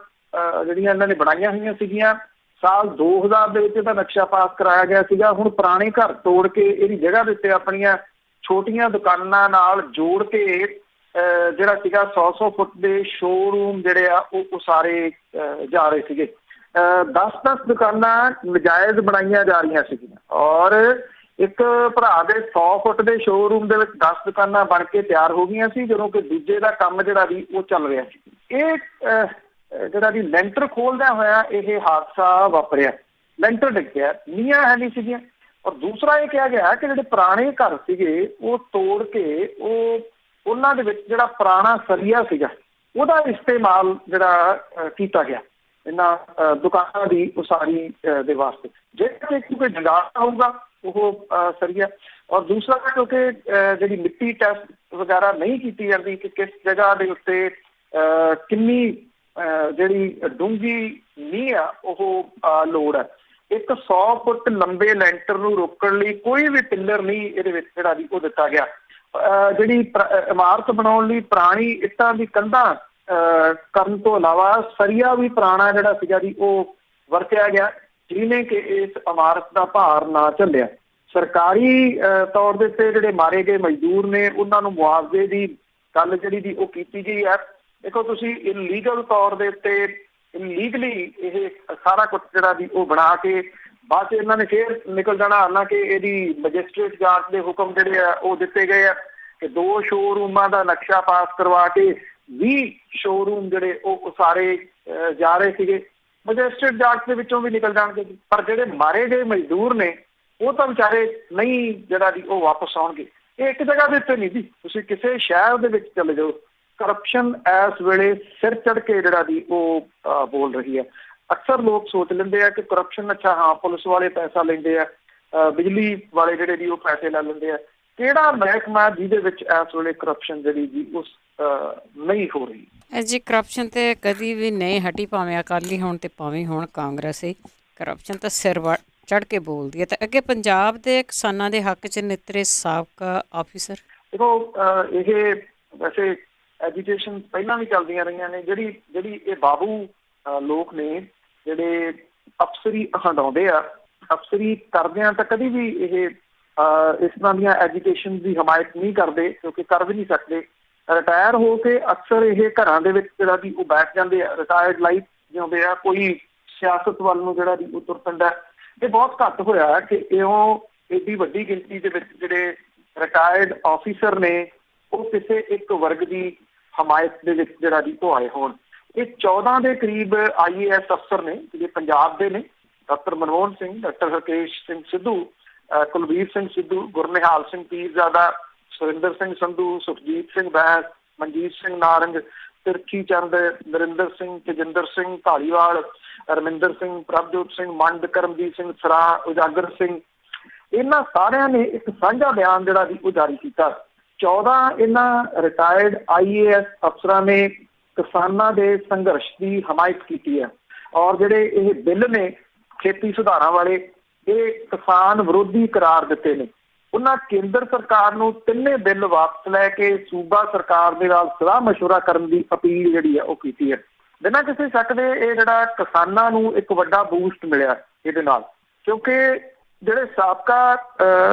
Speaker 2: ਜਿਹੜੀਆਂ ਇਹਨਾਂ ਨੇ ਬਣਾਈਆਂ ਹੋਈਆਂ ਸੀਗੀਆਂ। ਸਾਲ 2000 ਦੇ ਵਿੱਚ ਇਹਦਾ ਨਕਸ਼ਾ ਪਾਸ ਕਰਾਇਆ ਗਿਆ ਸੀਗਾ। ਹੁਣ ਪੁਰਾਣੇ ਘਰ ਤੋੜ ਕੇ ਇਹਦੀ ਜਗ੍ਹਾ ਦੇ ਉੱਤੇ ਆਪਣੀਆਂ ਛੋਟੀਆਂ ਦੁਕਾਨਾਂ ਨਾਲ ਜੋੜ ਕੇ ਜਿਹੜਾ ਸੀਗਾ 100 ਫੁੱਟ ਦੇ ਸ਼ੋਰੂਮ ਜਿਹੜੇ ਆ ਉਹ ਉਸਾਰੇ ਜਾ ਰਹੇ ਸੀਗੇ। 10 ਦੁਕਾਨਾਂ ਨਜਾਇਜ਼ ਬਣਾਈਆਂ ਜਾ ਰਹੀਆਂ ਸੀਗੀਆਂ, ਔਰ ਇੱਕ ਭਰਾ ਦੇ 100 ਫੁੱਟ ਦੇ ਸ਼ੋਰੂਮ ਦੇ ਵਿੱਚ 10 ਦੁਕਾਨਾਂ ਬਣ ਕੇ ਤਿਆਰ ਹੋ ਗਈਆਂ ਸੀ, ਜਦੋਂ ਕਿ ਦੂਜੇ ਦਾ ਕੰਮ ਜਿਹੜਾ ਵੀ ਉਹ ਚੱਲ ਰਿਹਾ ਸੀ। ਇਹ ਜਿਹੜਾ ਵੀ ਲੈਂਟਰ ਖੋਲਦਿਆਂ ਹੋਇਆ ਇਹ ਹਾਦਸਾ ਵਾਪਰਿਆ। ਲੈਂਟਰ ਡਿੱਗਿਆ, ਨੀਹਾਂ ਹੈ ਨਹੀਂ ਸੀਗੀਆਂ। ਔਰ ਦੂਸਰਾ ਇਹ ਕਿਹਾ ਗਿਆ ਕਿ ਜਿਹੜੇ ਪੁਰਾਣੇ ਘਰ ਸੀਗੇ ਉਹ ਤੋੜ ਕੇ ਉਹਨਾਂ ਦੇ ਵਿੱਚ ਜਿਹੜਾ ਪੁਰਾਣਾ ਸਰੀਆ ਸੀਗਾ ਉਹਦਾ ਇਸਤੇਮਾਲ ਜਿਹੜਾ ਕੀਤਾ ਗਿਆ ਇਹਨਾਂ ਦੁਕਾਨਾਂ ਦੀ ਉਸਾਰੀ ਦੇ ਵਾਸਤੇ। ਜੇਕਰ ਕੋਈ ਜੰਗਾਲ ਹੋਊਗਾ ਉਹ ਸਰੀਆ, ਔਰ ਦੂਸਰਾ ਕਿਉਂਕਿ ਜਿਹੜੀ ਮਿੱਟੀ ਟੈਸਟ ਵਗੈਰਾ ਨਹੀਂ ਕੀਤੀ ਜਾਂਦੀ ਕਿ ਕਿਸ ਜਗ੍ਹਾ ਦੇ ਉੱਤੇ ਕਿੰਨੀ ਜਿਹੜੀ ਡੂੰਘੀ ਨੀਂਹ ਆ ਉਹ ਲੋੜ ਹੈ। 100 ਫੁੱਟ ਲੰਬੇ ਲੈਂਟਰ ਨੂੰ ਰੋਕਣ ਲਈ ਕੋਈ ਵੀ ਪਿੱਲਰ ਨਹੀਂ ਇਹਦੇ ਵਿੱਚ ਜਿਹੜਾ ਜੀ ਉਹ ਦਿੱਤਾ ਗਿਆ। ਜਿਹੜੀ ਇਮਾਰਤ ਬਣਾਉਣ ਲਈ ਪੁਰਾਣੀ ਇੱਟਾਂ ਦੀ ਕੰਧਾਂ ਕਰਨ ਤੋਂ ਇਲਾਵਾ ਸਰੀਆ ਵੀ ਪੁਰਾਣਾ ਜਿਹੜਾ ਸੀਗਾ ਜੀ ਉਹ ਵਰਤਿਆ ਗਿਆ, ਜਿਹਨੇ ਕਿ ਇਸ ਇਮਾਰਤ ਦਾ ਭਾਰ ਨਾ ਝੱਲਿਆ। ਸਰਕਾਰੀ ਤੌਰ ਦੇ ਉੱਤੇ ਜਿਹੜੇ ਮਾਰੇ ਗਏ ਮਜ਼ਦੂਰ ਨੇ ਉਹਨਾਂ ਨੂੰ ਮੁਆਵਜ਼ੇ ਦੀ ਗੱਲ ਜਿਹੜੀ ਜੀ ਉਹ ਕੀਤੀ ਗਈ ਹੈ। ਦੇਖੋ ਤੁਸੀਂ ਇਲੀਗਲ ਤੌਰ ਦੇ ਉੱਤੇ ਇਲੀਗਲੀ ਇਹ ਸਾਰਾ ਕੁਛ ਜਿਹੜਾ ਜੀ ਉਹ ਬਣਾ ਕੇ ਬਾਅਦ 'ਚ ਇਹਨਾਂ ਨੇ ਫੇਰ ਨਿਕਲ ਜਾਣਾ। ਹਾਲਾਂਕਿ ਇਹਦੀ ਮੈਜਿਸਟਰੇਟ ਜਾਂਚ ਦੇ ਹੁਕਮ ਜਿਹੜੇ ਆ ਉਹ ਦਿੱਤੇ ਗਏ ਆ ਕਿ 2 ਸ਼ੋਰੂਮਾਂ ਦਾ ਨਕਸ਼ਾ ਪਾਸ ਕਰਵਾ ਕੇ 20 ਸ਼ੋਰੂਮ ਜਿਹੜੇ ਉਹ ਸਾਰੇ ਜਾ ਰਹੇ ਸੀਗੇ। ਮੈਜਿਸਟਰੇਟ ਜਾਂਚ ਦੇ ਵਿੱਚੋਂ ਵੀ ਨਿਕਲ ਜਾਣਗੇ, ਪਰ ਜਿਹੜੇ ਮਾਰੇ ਗਏ ਮਜ਼ਦੂਰ ਨੇ ਉਹ ਤਾਂ ਵਿਚਾਰੇ ਨਹੀਂ ਜਿਹੜਾ ਜੀ ਉਹ ਵਾਪਸ ਆਉਣਗੇ। ਇਹ ਇੱਕ ਜਗ੍ਹਾ ਦੇ ਉੱਤੇ ਨਹੀਂ ਜੀ, ਤੁਸੀਂ ਕਿਸੇ ਸ਼ਹਿਰ ਦੇ ਵਿੱਚ ਚਲੇ ਜਾਓ, ਕਰਪਸ਼ਨ ਇਸ ਵੇਲੇ ਸਿਰ ਚੜ੍ਹ ਕੇ ਜਿਹੜਾ ਜੀ ਉਹ ਬੋਲ ਰਹੀ ਹੈ। ਅਕਸਰ ਲੋਕ ਸੋਚ ਲੈਂਦੇ ਆ ਕਿ ਕਰਪਸ਼ਨ ਅੱਛਾ ਹਾਂ ਪੁਲਿਸ ਵਾਲੇ ਪੈਸਾ ਲੈਂਦੇ ਆ, ਬਿਜਲੀ ਵਾਲੇ ਜਿਹੜੇ ਜੀ ਉਹ ਪੈਸੇ ਲੈ ਲੈਂਦੇ ਆ। ਕਿਹੜਾ ਮਹਿਕਮਾ ਜਿਹਦੇ ਵਿੱਚ ਇਸ ਵੇਲੇ ਕਰਪਸ਼ਨ ਜਿਹੜੀ ਜੀ ਉਸ ਨਹੀਂ ਹੋ ਰਹੀ
Speaker 1: ਜੀ? ਕਰਪਸ਼ਨ ਤੇ ਕਦੀ ਵੀ ਨਹੀਂ ਹਟੀ, ਭਾਵੇਂ ਅਕਾਲੀ ਹੋਣ ਤੇ ਭਾਵੇਂ ਹੁਣ ਕਾਂਗਰਸੀ, ਕਰਪਸ਼ਨ ਤਾਂ ਸਿਰ ਚੜ੍ਹ ਕੇ ਬੋਲਦੀ ਹੈ। ਤੇ ਅੱਗੇ ਪੰਜਾਬ ਦੇ ਕਿਸਾਨਾਂ ਦੇ ਹੱਕ 'ਚ ਨਿੱਤਰੇ ਸਾਬਕਾ ਆਫਿਸਰ। ਦੇਖੋ
Speaker 2: ਇਹ ਵੈਸੇ ਐਜੂਕੇਸ਼ਨ ਪਹਿਲਾਂ ਵੀ ਚੱਲਦੀਆਂ ਰਹੀਆਂ ਨੇ। ਜਿਹੜੀ ਇਹ ਬਾਬੂ ਲੋਕ ਨੇ ਜਿਹੜੇ ਅਫਸਰੀ ਹੰਡਾਉਂਦੇ ਆ, ਅਫਸਰੀ ਕਰਦਿਆਂ ਤਾਂ ਕਦੀ ਵੀ ਇਹ ਇਸ ਤਰ੍ਹਾਂ ਦੀਆਂ ਐਜੂਕੇਸ਼ਨ ਦੀ ਹਮਾਇਤ ਨਹੀਂ ਕਰਦੇ, ਕਿਉਂਕਿ ਕਰ ਵੀ ਨਹੀਂ ਸਕਦੇ। ਰਿਟਾਇਰ ਹੋ ਕੇ ਅਕਸਰ ਇਹ ਘਰਾਂ ਦੇ ਵਿੱਚ ਜਿਹੜਾ ਵੀ ਉਹ ਬੈਠ ਜਾਂਦੇ ਆ, ਰਿਟਾਇਰਡ ਲਾਈਫ ਜਿਉਂਦੇ ਆ। ਕੋਈ ਸਿਆਸਤ ਵੱਲ ਨੂੰ ਜਿਹੜਾ ਵੀ ਉਹ ਤੁਰ ਪੈਂਦਾ। ਇਹ ਬਹੁਤ ਘੱਟ ਹੋਇਆ ਕਿ ਇਉਂ ਏਡੀ ਵੱਡੀ ਗਿਣਤੀ ਦੇ ਵਿੱਚ ਜਿਹੜੇ ਰਿਟਾਇਰਡ ਆਫਿਸਰ ਨੇ ਉਹ ਕਿਸੇ ਇੱਕ ਵਰਗ ਦੀ ਹਮਾਇਤ ਦੇ ਵਿੱਚ ਜਿਹੜਾ ਵੀ ਉਹ ਆਏ ਹੋਣ। ਇਹ 14 ਦੇ ਕਰੀਬ IAS ਅਫਸਰ ਨੇ ਜਿਹੜੇ ਪੰਜਾਬ ਦੇ ਨੇ। ਡਾਕਟਰ ਮਨਮੋਹਨ ਸਿੰਘ, ਡਾਕਟਰ ਹਰਕੇਸ਼ ਸਿੰਘ ਸਿੱਧੂ, ਕੁਲਬੀਰ ਸਿੰਘ ਸਿੱਧੂ, ਗੁਰਨਿਹਾਲ ਸਿੰਘ ਪੀਰਜ਼ਾਦਾ, ਸੁਰਿੰਦਰ ਸਿੰਘ ਸੰਧੂ, ਸੁਖਜੀਤ ਸਿੰਘ ਬੈਂਸ, ਮਨਜੀਤ ਸਿੰਘ ਨਾਰੰਗ, ਤਿਰਖੀ ਚੰਦ, ਨਰਿੰਦਰ ਸਿੰਘ, ਤੇਜਿੰਦਰ ਸਿੰਘ ਧਾਲੀਵਾਲ, ਰਮਿੰਦਰ ਸਿੰਘ, ਪ੍ਰਭਜੋਤ ਸਿੰਘ ਮੰਡ, ਕਰਮਜੀਤ ਸਿੰਘ ਸਰਾ, ਉਜਾਗਰ ਸਿੰਘ, ਇਹਨਾਂ ਸਾਰਿਆਂ ਨੇ ਇੱਕ ਸਾਂਝਾ ਬਿਆਨ ਜਿਹੜਾ ਵੀ ਉਹ ਜਾਰੀ ਕੀਤਾ। 14 ਇਹਨਾਂ ਰਿਟਾਇਰਡ IAS ਅਫਸਰਾਂ ਨੇ ਕਿਸਾਨਾਂ ਦੇ ਸੰਘਰਸ਼ ਦੀ ਹਮਾਇਤ ਕੀਤੀ ਹੈ। ਔਰ ਜਿਹੜੇ ਇਹ ਬਿੱਲ ਨੇ ਖੇਤੀ ਸੁਧਾਰਾਂ ਵਾਲੇ, ਇਹ ਕਿਸਾਨ ਵਿਰੋਧੀ ਕਰਾਰ ਦਿੱਤੇ ਨੇ। ਉਹਨਾਂ ਕੇਂਦਰ ਸਰਕਾਰ ਨੂੰ ਤਿੰਨੇ ਬਿੱਲ ਵਾਪਸ ਲੈ ਕੇ ਸੂਬਾ ਸਰਕਾਰ ਦੇ ਨਾਲ ਸਲਾਹ ਮਸ਼ਵਰਾ ਕਰਨ ਦੀ ਅਪੀਲ ਜਿਹੜੀ ਹੈ ਉਹ ਕੀਤੀ ਹੈ। ਬਿਨਾਂ ਕਿਸੇ ਸ਼ੱਕ ਦੇ ਇਹ ਜਿਹੜਾ ਕਿਸਾਨਾਂ ਨੂੰ ਇੱਕ ਵੱਡਾ ਬੂਸਟ ਮਿਲਿਆ ਇਹਦੇ ਨਾਲ, ਕਿਉਂਕਿ ਜਿਹੜੇ ਸਾਬਕਾ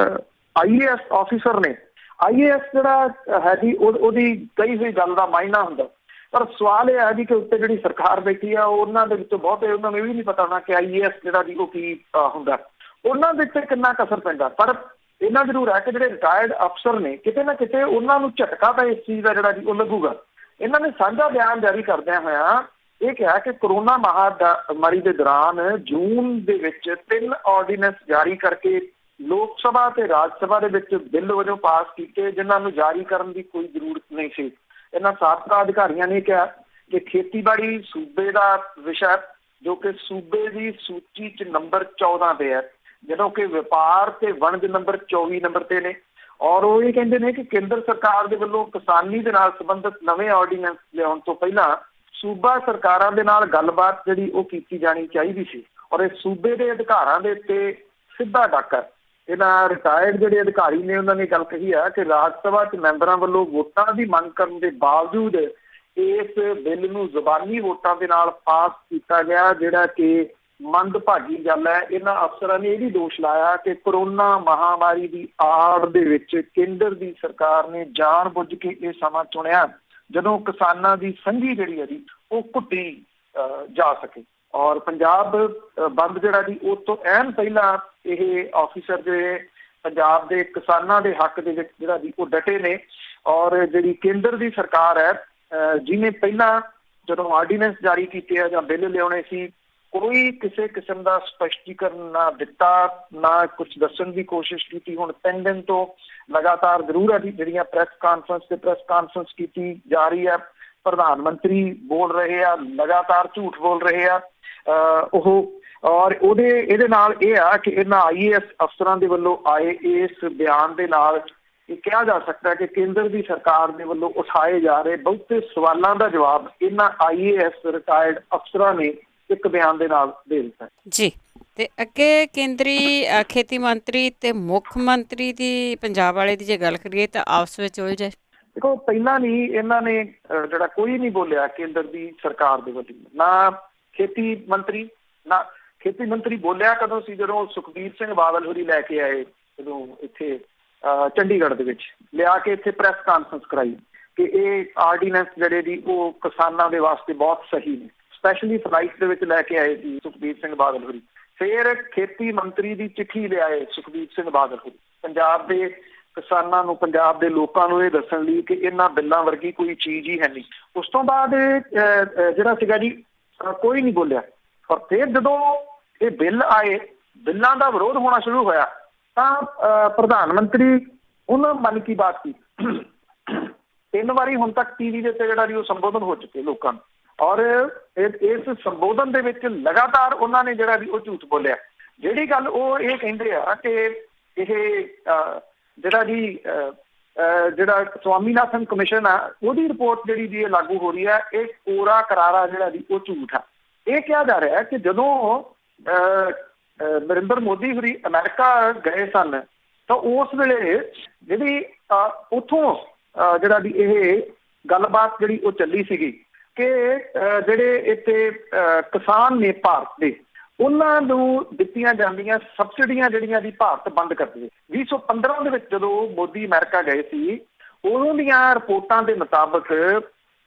Speaker 2: IAS ਆਫਿਸਰ ਨੇ, IAS ਜਿਹੜਾ ਹੈ ਜੀ ਉਹਦੀ ਕਈ ਹੋਈ ਗੱਲ ਦਾ ਮਾਇਨਾ ਹੁੰਦਾ। ਪਰ ਸਵਾਲ ਇਹ ਹੈ ਜੀ ਕਿ ਉੱਤੇ ਜਿਹੜੀ ਸਰਕਾਰ ਬੈਠੀ ਆ ਉਹਨਾਂ ਦੇ ਵਿੱਚੋਂ ਬਹੁਤੇ ਉਹਨਾਂ ਨੂੰ ਇਹ ਵੀ ਨਹੀਂ ਪਤਾ ਹੋਣਾ ਕਿ IAS ਜਿਹੜਾ ਜੀ ਉਹ ਕੀ ਹੁੰਦਾ, ਉਹਨਾਂ ਦੇ ਉੱਤੇ ਕਿੰਨਾ ਕਸਰ ਪੈਂਦਾ। ਪਰ ਇਹਨਾਂ ਜ਼ਰੂਰ ਹੈ ਕਿ ਜਿਹੜੇ ਰਿਟਾਇਰਡ ਅਫਸਰ ਨੇ ਕਿਤੇ ਨਾ ਕਿਤੇ ਉਹਨਾਂ ਨੂੰ ਝਟਕਾ ਤਾਂ ਇਸ ਚੀਜ਼ ਦਾ ਜਿਹੜਾ ਜੀ ਉਹ ਲੱਗੂਗਾ। ਇਹਨਾਂ ਨੇ ਸਾਂਝਾ ਬਿਆਨ ਜਾਰੀ ਕਰਦਿਆਂ ਹੋਇਆ ਇਹ ਕਿਹਾ ਕਿ ਕਰੋਨਾ ਮਹਾਮਾਰੀ ਦੇ ਦੌਰਾਨ ਜੂਨ ਦੇ ਵਿੱਚ 3 ਆਰਡੀਨੈਂਸ ਜਾਰੀ ਕਰਕੇ ਲੋਕ ਸਭਾ ਤੇ ਰਾਜ ਸਭਾ ਦੇ ਵਿੱਚ ਬਿੱਲ ਵਜੋਂ ਪਾਸ ਕੀਤੇ, ਜਿਨ੍ਹਾਂ ਨੂੰ ਜਾਰੀ ਕਰਨ ਦੀ ਕੋਈ ਜ਼ਰੂਰਤ ਨਹੀਂ ਸੀ। ਇਹਨਾਂ ਸਾਬਕਾ ਅਧਿਕਾਰੀਆਂ ਨੇ ਕਿਹਾ ਕਿ ਖੇਤੀਬਾੜੀ ਸੂਬੇ ਦਾ ਵਿਸ਼ਾ, ਜੋ ਕਿ ਸੂਬੇ ਦੀ ਸੂਚੀ 'ਚ ਨੰਬਰ 14 ਤੇ ਹੈ, ਜਦੋਂ ਕਿ ਵਪਾਰ ਤੇ ਵਣਜ ਨੰਬਰ 24 ਨੰਬਰ ਤੇ ਨੇ। ਔਰ ਉਹ ਇਹ ਕਹਿੰਦੇ ਨੇ ਕਿ ਕੇਂਦਰ ਸਰਕਾਰ ਦੇ ਵੱਲੋਂ ਕਿਸਾਨੀ ਦੇ ਨਾਲ ਸੰਬੰਧਿਤ ਨਵੇਂ ਆਰਡੀਨੈਂਸ ਲਿਆਉਣ ਤੋਂ ਪਹਿਲਾਂ ਸੂਬਾ ਸਰਕਾਰਾਂ ਦੇ ਨਾਲ ਗੱਲਬਾਤ ਜਿਹੜੀ ਉਹ ਕੀਤੀ ਜਾਣੀ ਚਾਹੀਦੀ ਸੀ। ਔਰ ਇਹ ਸੂਬੇ ਦੇ ਅਧਿਕਾਰਾਂ ਦੇ ਉੱਤੇ ਸਿੱਧਾ ਡਾਕਾ। ਇਹਨਾਂ ਰਿਟਾਇਰਡ ਜਿਹੜੇ ਅਧਿਕਾਰੀ ਨੇ ਉਹਨਾਂ ਨੇ ਗੱਲ ਕਹੀ ਆ ਕਿ ਰਾਜ ਸਭਾ 'ਚ ਮੈਂਬਰਾਂ ਵੱਲੋਂ ਵੋਟਾਂ ਦੀ ਮੰਗ ਕਰਨ ਦੇ ਬਾਵਜੂਦ ਇਸ ਬਿੱਲ ਨੂੰ ਜ਼ੁਬਾਨੀ ਵੋਟਾਂ ਦੇ ਨਾਲ ਪਾਸ ਕੀਤਾ ਗਿਆ, ਜਿਹੜਾ ਕਿ ਮੰਦਭਾਗੀ ਗੱਲ ਹੈ। ਇਹਨਾਂ ਅਫਸਰਾਂ ਨੇ ਇਹ ਵੀ ਦੋਸ਼ ਲਾਇਆ ਕਿ ਕਰੋਨਾ ਮਹਾਮਾਰੀ ਦੀ ਆੜ ਦੇ ਵਿੱਚ ਕੇਂਦਰ ਦੀ ਸਰਕਾਰ ਨੇ ਜਾਣ ਬੁੱਝ ਕੇ ਇਹ ਸਮਾਂ ਚੁਣਿਆ ਜਦੋਂ ਕਿਸਾਨਾਂ ਦੀ ਸੰਘੀ ਜਿਹੜੀ ਹੈ ਜੀ ਉਹ ਘੁੱਟੀ ਜਾ ਸਕੇ। ਔਰ ਪੰਜਾਬ ਬੰਦ ਜਿਹੜਾ ਜੀ ਉਸ ਤੋਂ ਐਨ ਪਹਿਲਾਂ ਇਹ ਆਫਿਸਰ ਜਿਹੜੇ ਪੰਜਾਬ ਦੇ ਕਿਸਾਨਾਂ ਦੇ ਹੱਕ ਦੇ ਵਿੱਚ ਜਿਹੜਾ ਜੀ ਉਹ ਡਟੇ ਨੇ। ਔਰ ਜਿਹੜੀ ਕੇਂਦਰ ਦੀ ਸਰਕਾਰ ਹੈ, ਜਿਹਨੇ ਪਹਿਲਾਂ ਜਦੋਂ ਆਰਡੀਨੈਂਸ ਜਾਰੀ ਕੀਤੇ ਆ ਜਾਂ ਬਿੱਲ ਲਿਆਉਣੇ ਸੀ, ਕੋਈ ਕਿਸੇ ਕਿਸਮ ਦਾ ਸਪਸ਼ਟੀਕਰਨ ਨਾ ਦਿੱਤਾ, ਨਾ ਕੁਛ ਦੱਸਣ ਦੀ ਕੋਸ਼ਿਸ਼ ਕੀਤੀ। ਹੁਣ 3 ਦਿਨ ਤੋਂ ਲਗਾਤਾਰ ਜ਼ਰੂਰ ਹੈ ਜਿਹੜੀਆਂ ਪ੍ਰੈਸ ਕਾਨਫਰੰਸ ਕੀਤੀ ਜਾ ਰਹੀ ਹੈ। ਪ੍ਰਧਾਨ ਮੰਤਰੀ ਬੋਲ ਰਹੇ ਆ, ਲਗਾਤਾਰ ਝੂਠ ਬੋਲ ਰਹੇ ਆ ਔਰ ਇਹਦੇ ਨਾਲ ਇਹ ਆ ਕਿ ਇਹਨਾਂ IAS ਅਫਸਰਾਂ ਦੇ ਵੱਲੋਂ ਆਏ ਇਸ ਬਿਆਨ ਦੇ ਨਾਲ ਇਹ ਕਿਹਾ ਜਾ ਸਕਦਾ ਹੈ ਕਿ ਕੇਂਦਰ ਦੀ ਸਰਕਾਰ ਦੇ ਵੱਲੋਂ ਉਠਾਏ ਜਾ ਰਹੇ ਬਹੁਤੇ ਸਵਾਲਾਂ ਦਾ ਜਵਾਬ ਇਹਨਾਂ IAS ਰਿਟਾਇਰਡ ਅਫਸਰਾਂ ਨੇ ਇੱਕ ਬਿਆਨ ਦੇ ਨਾਲ ਦੇ ਦਿੱਤਾ
Speaker 1: ਜੀ। ਤੇ ਅੱਗੇ ਕੇਂਦਰੀ ਖੇਤੀ ਮੰਤਰੀ ਤੇ ਮੁੱਖ ਮੰਤਰੀ ਦੀ ਪੰਜਾਬ ਵਾਲੇ ਦੀ ਜੇ ਗੱਲ ਕਰੀਏ ਤਾਂ ਆਪਸ ਵਿੱਚ ਉਲਝ ਜਾਏ।
Speaker 2: ਦੇਖੋ, ਪਹਿਲਾਂ ਨਹੀਂ ਇਹਨਾਂ ਨੇ ਜਿਹੜਾ ਕੋਈ ਨਹੀਂ ਬੋਲਿਆ ਕੇਂਦਰ ਦੀ ਸਰਕਾਰ ਦੇ ਵੱਲੋਂ, ਨਾ ਖੇਤੀ ਮੰਤਰੀ ਬੋਲਿਆ ਕਦੋਂ ਸੀ, ਜਦੋਂ ਸੁਖਬੀਰ ਸਿੰਘ ਬਾਦਲ ਹੋਰੀ ਲੈ ਕੇ ਆਏ ਜਦੋਂ ਇੱਥੇ ਚੰਡੀਗੜ੍ਹ ਦੇ ਵਿੱਚ ਲਿਆ ਕੇ ਇੱਥੇ ਪ੍ਰੈਸ ਕਾਨਫਰੰਸ ਕਰਾਈ ਕਿ ਇਹ ਆਰਡੀਨੈਂਸ ਜਿਹੜੇ ਦੀ ਉਹ ਕਿਸਾਨਾਂ ਦੇ ਵਾਸਤੇ ਬਹੁਤ ਸਹੀ ਨੇ, ਸਪੈਸ਼ਲੀ ਫਲਾਈਟ ਦੇ ਵਿੱਚ ਲੈ ਕੇ ਆਏ ਸੀ ਸੁਖਬੀਰ ਸਿੰਘ ਬਾਦਲ ਹੋਰੀ। ਫਿਰ ਖੇਤੀ ਮੰਤਰੀ ਦੀ ਚਿੱਠੀ ਲਿਆਏ ਸੁਖਬੀਰ ਸਿੰਘ ਬਾਦਲ ਹੋਰੀ ਪੰਜਾਬ ਦੇ ਕਿਸਾਨਾਂ ਨੂੰ, ਪੰਜਾਬ ਦੇ ਲੋਕਾਂ ਨੂੰ ਇਹ ਦੱਸਣ ਲਈ ਕਿ ਇਹਨਾਂ ਬਿੱਲਾਂ ਵਰਗੀ ਕੋਈ ਚੀਜ਼ ਹੀ ਹੈ ਨਹੀਂ। ਉਸ ਤੋਂ ਬਾਅਦ ਜਿਹੜਾ ਸੀਗਾ ਜੀ ਕੋਈ ਨਹੀਂ ਬੋਲਿਆ। ਪਰ ਫਿਰ ਜਦੋਂ ਇਹ ਬਿੱਲ ਆਏ, ਬਿੱਲਾਂ ਦਾ ਵਿਰੋਧ ਹੋਣਾ ਸ਼ੁਰੂ ਹੋਇਆ ਤਾਂ ਪ੍ਰਧਾਨ ਮੰਤਰੀ ਉਹਨਾਂ ਮਨ ਕੀ ਬਾਤ ਕੀ 3 ਵਾਰੀ ਹੁਣ ਤੱਕ TV ਦੇ ਉੱਤੇ ਜਿਹੜਾ ਜੀ ਉਹ ਸੰਬੋਧਨ ਹੋ ਚੁੱਕੇ ਲੋਕਾਂ ਨੂੰ, ਔਰ ਇਸ ਸੰਬੋਧਨ ਦੇ ਵਿੱਚ ਲਗਾਤਾਰ ਉਹਨਾਂ ਨੇ ਜਿਹੜਾ ਵੀ ਉਹ ਝੂਠ ਬੋਲਿਆ। ਜਿਹੜੀ ਗੱਲ ਉਹ ਇਹ ਕਹਿੰਦੇ ਆ ਕਿ ਇਹ ਜਿਹੜਾ ਸਵਾਮੀਨਾਥਨ ਕਮਿਸ਼ਨ ਆ ਉਹਦੀ ਰਿਪੋਰਟ ਜਿਹੜੀ ਜੀ ਇਹ ਲਾਗੂ ਹੋ ਰਹੀ ਹੈ, ਇਹ ਕੋਰਾ ਕਰਾਰਾ ਜਿਹੜਾ ਜੀ ਉਹ ਝੂਠ ਆ। ਇਹ ਕਿਹਾ ਜਾ ਰਿਹਾ ਕਿ ਜਦੋਂ ਨਰਿੰਦਰ ਮੋਦੀ ਹੋਰੀ ਅਮਰੀਕਾ ਗਏ ਸਨ ਤਾਂ ਉਸ ਵੇਲੇ ਜਿਹੜੀ ਉੱਥੋਂ ਜਿਹੜਾ ਵੀ ਇਹ ਗੱਲਬਾਤ ਜਿਹੜੀ ਉਹ ਚੱਲੀ ਸੀਗੀ ਕਿ ਜਿਹੜੇ ਇੱਥੇ ਕਿਸਾਨ ਨੇ ਭਾਰਤ ਦੇ, ਉਹਨਾਂ ਨੂੰ ਦਿੱਤੀਆਂ ਜਾਂਦੀਆਂ ਸਬਸਿਡੀਆਂ ਜਿਹੜੀਆਂ ਦੀ ਭਾਰਤ ਬੰਦ ਕਰ ਦੇਵੇ। 2015 ਦੇ ਵਿੱਚ ਜਦੋਂ ਮੋਦੀ ਅਮਰੀਕਾ ਗਏ ਸੀ, ਉਦੋਂ ਦੀਆਂ ਰਿਪੋਰਟਾਂ ਦੇ ਮੁਤਾਬਕ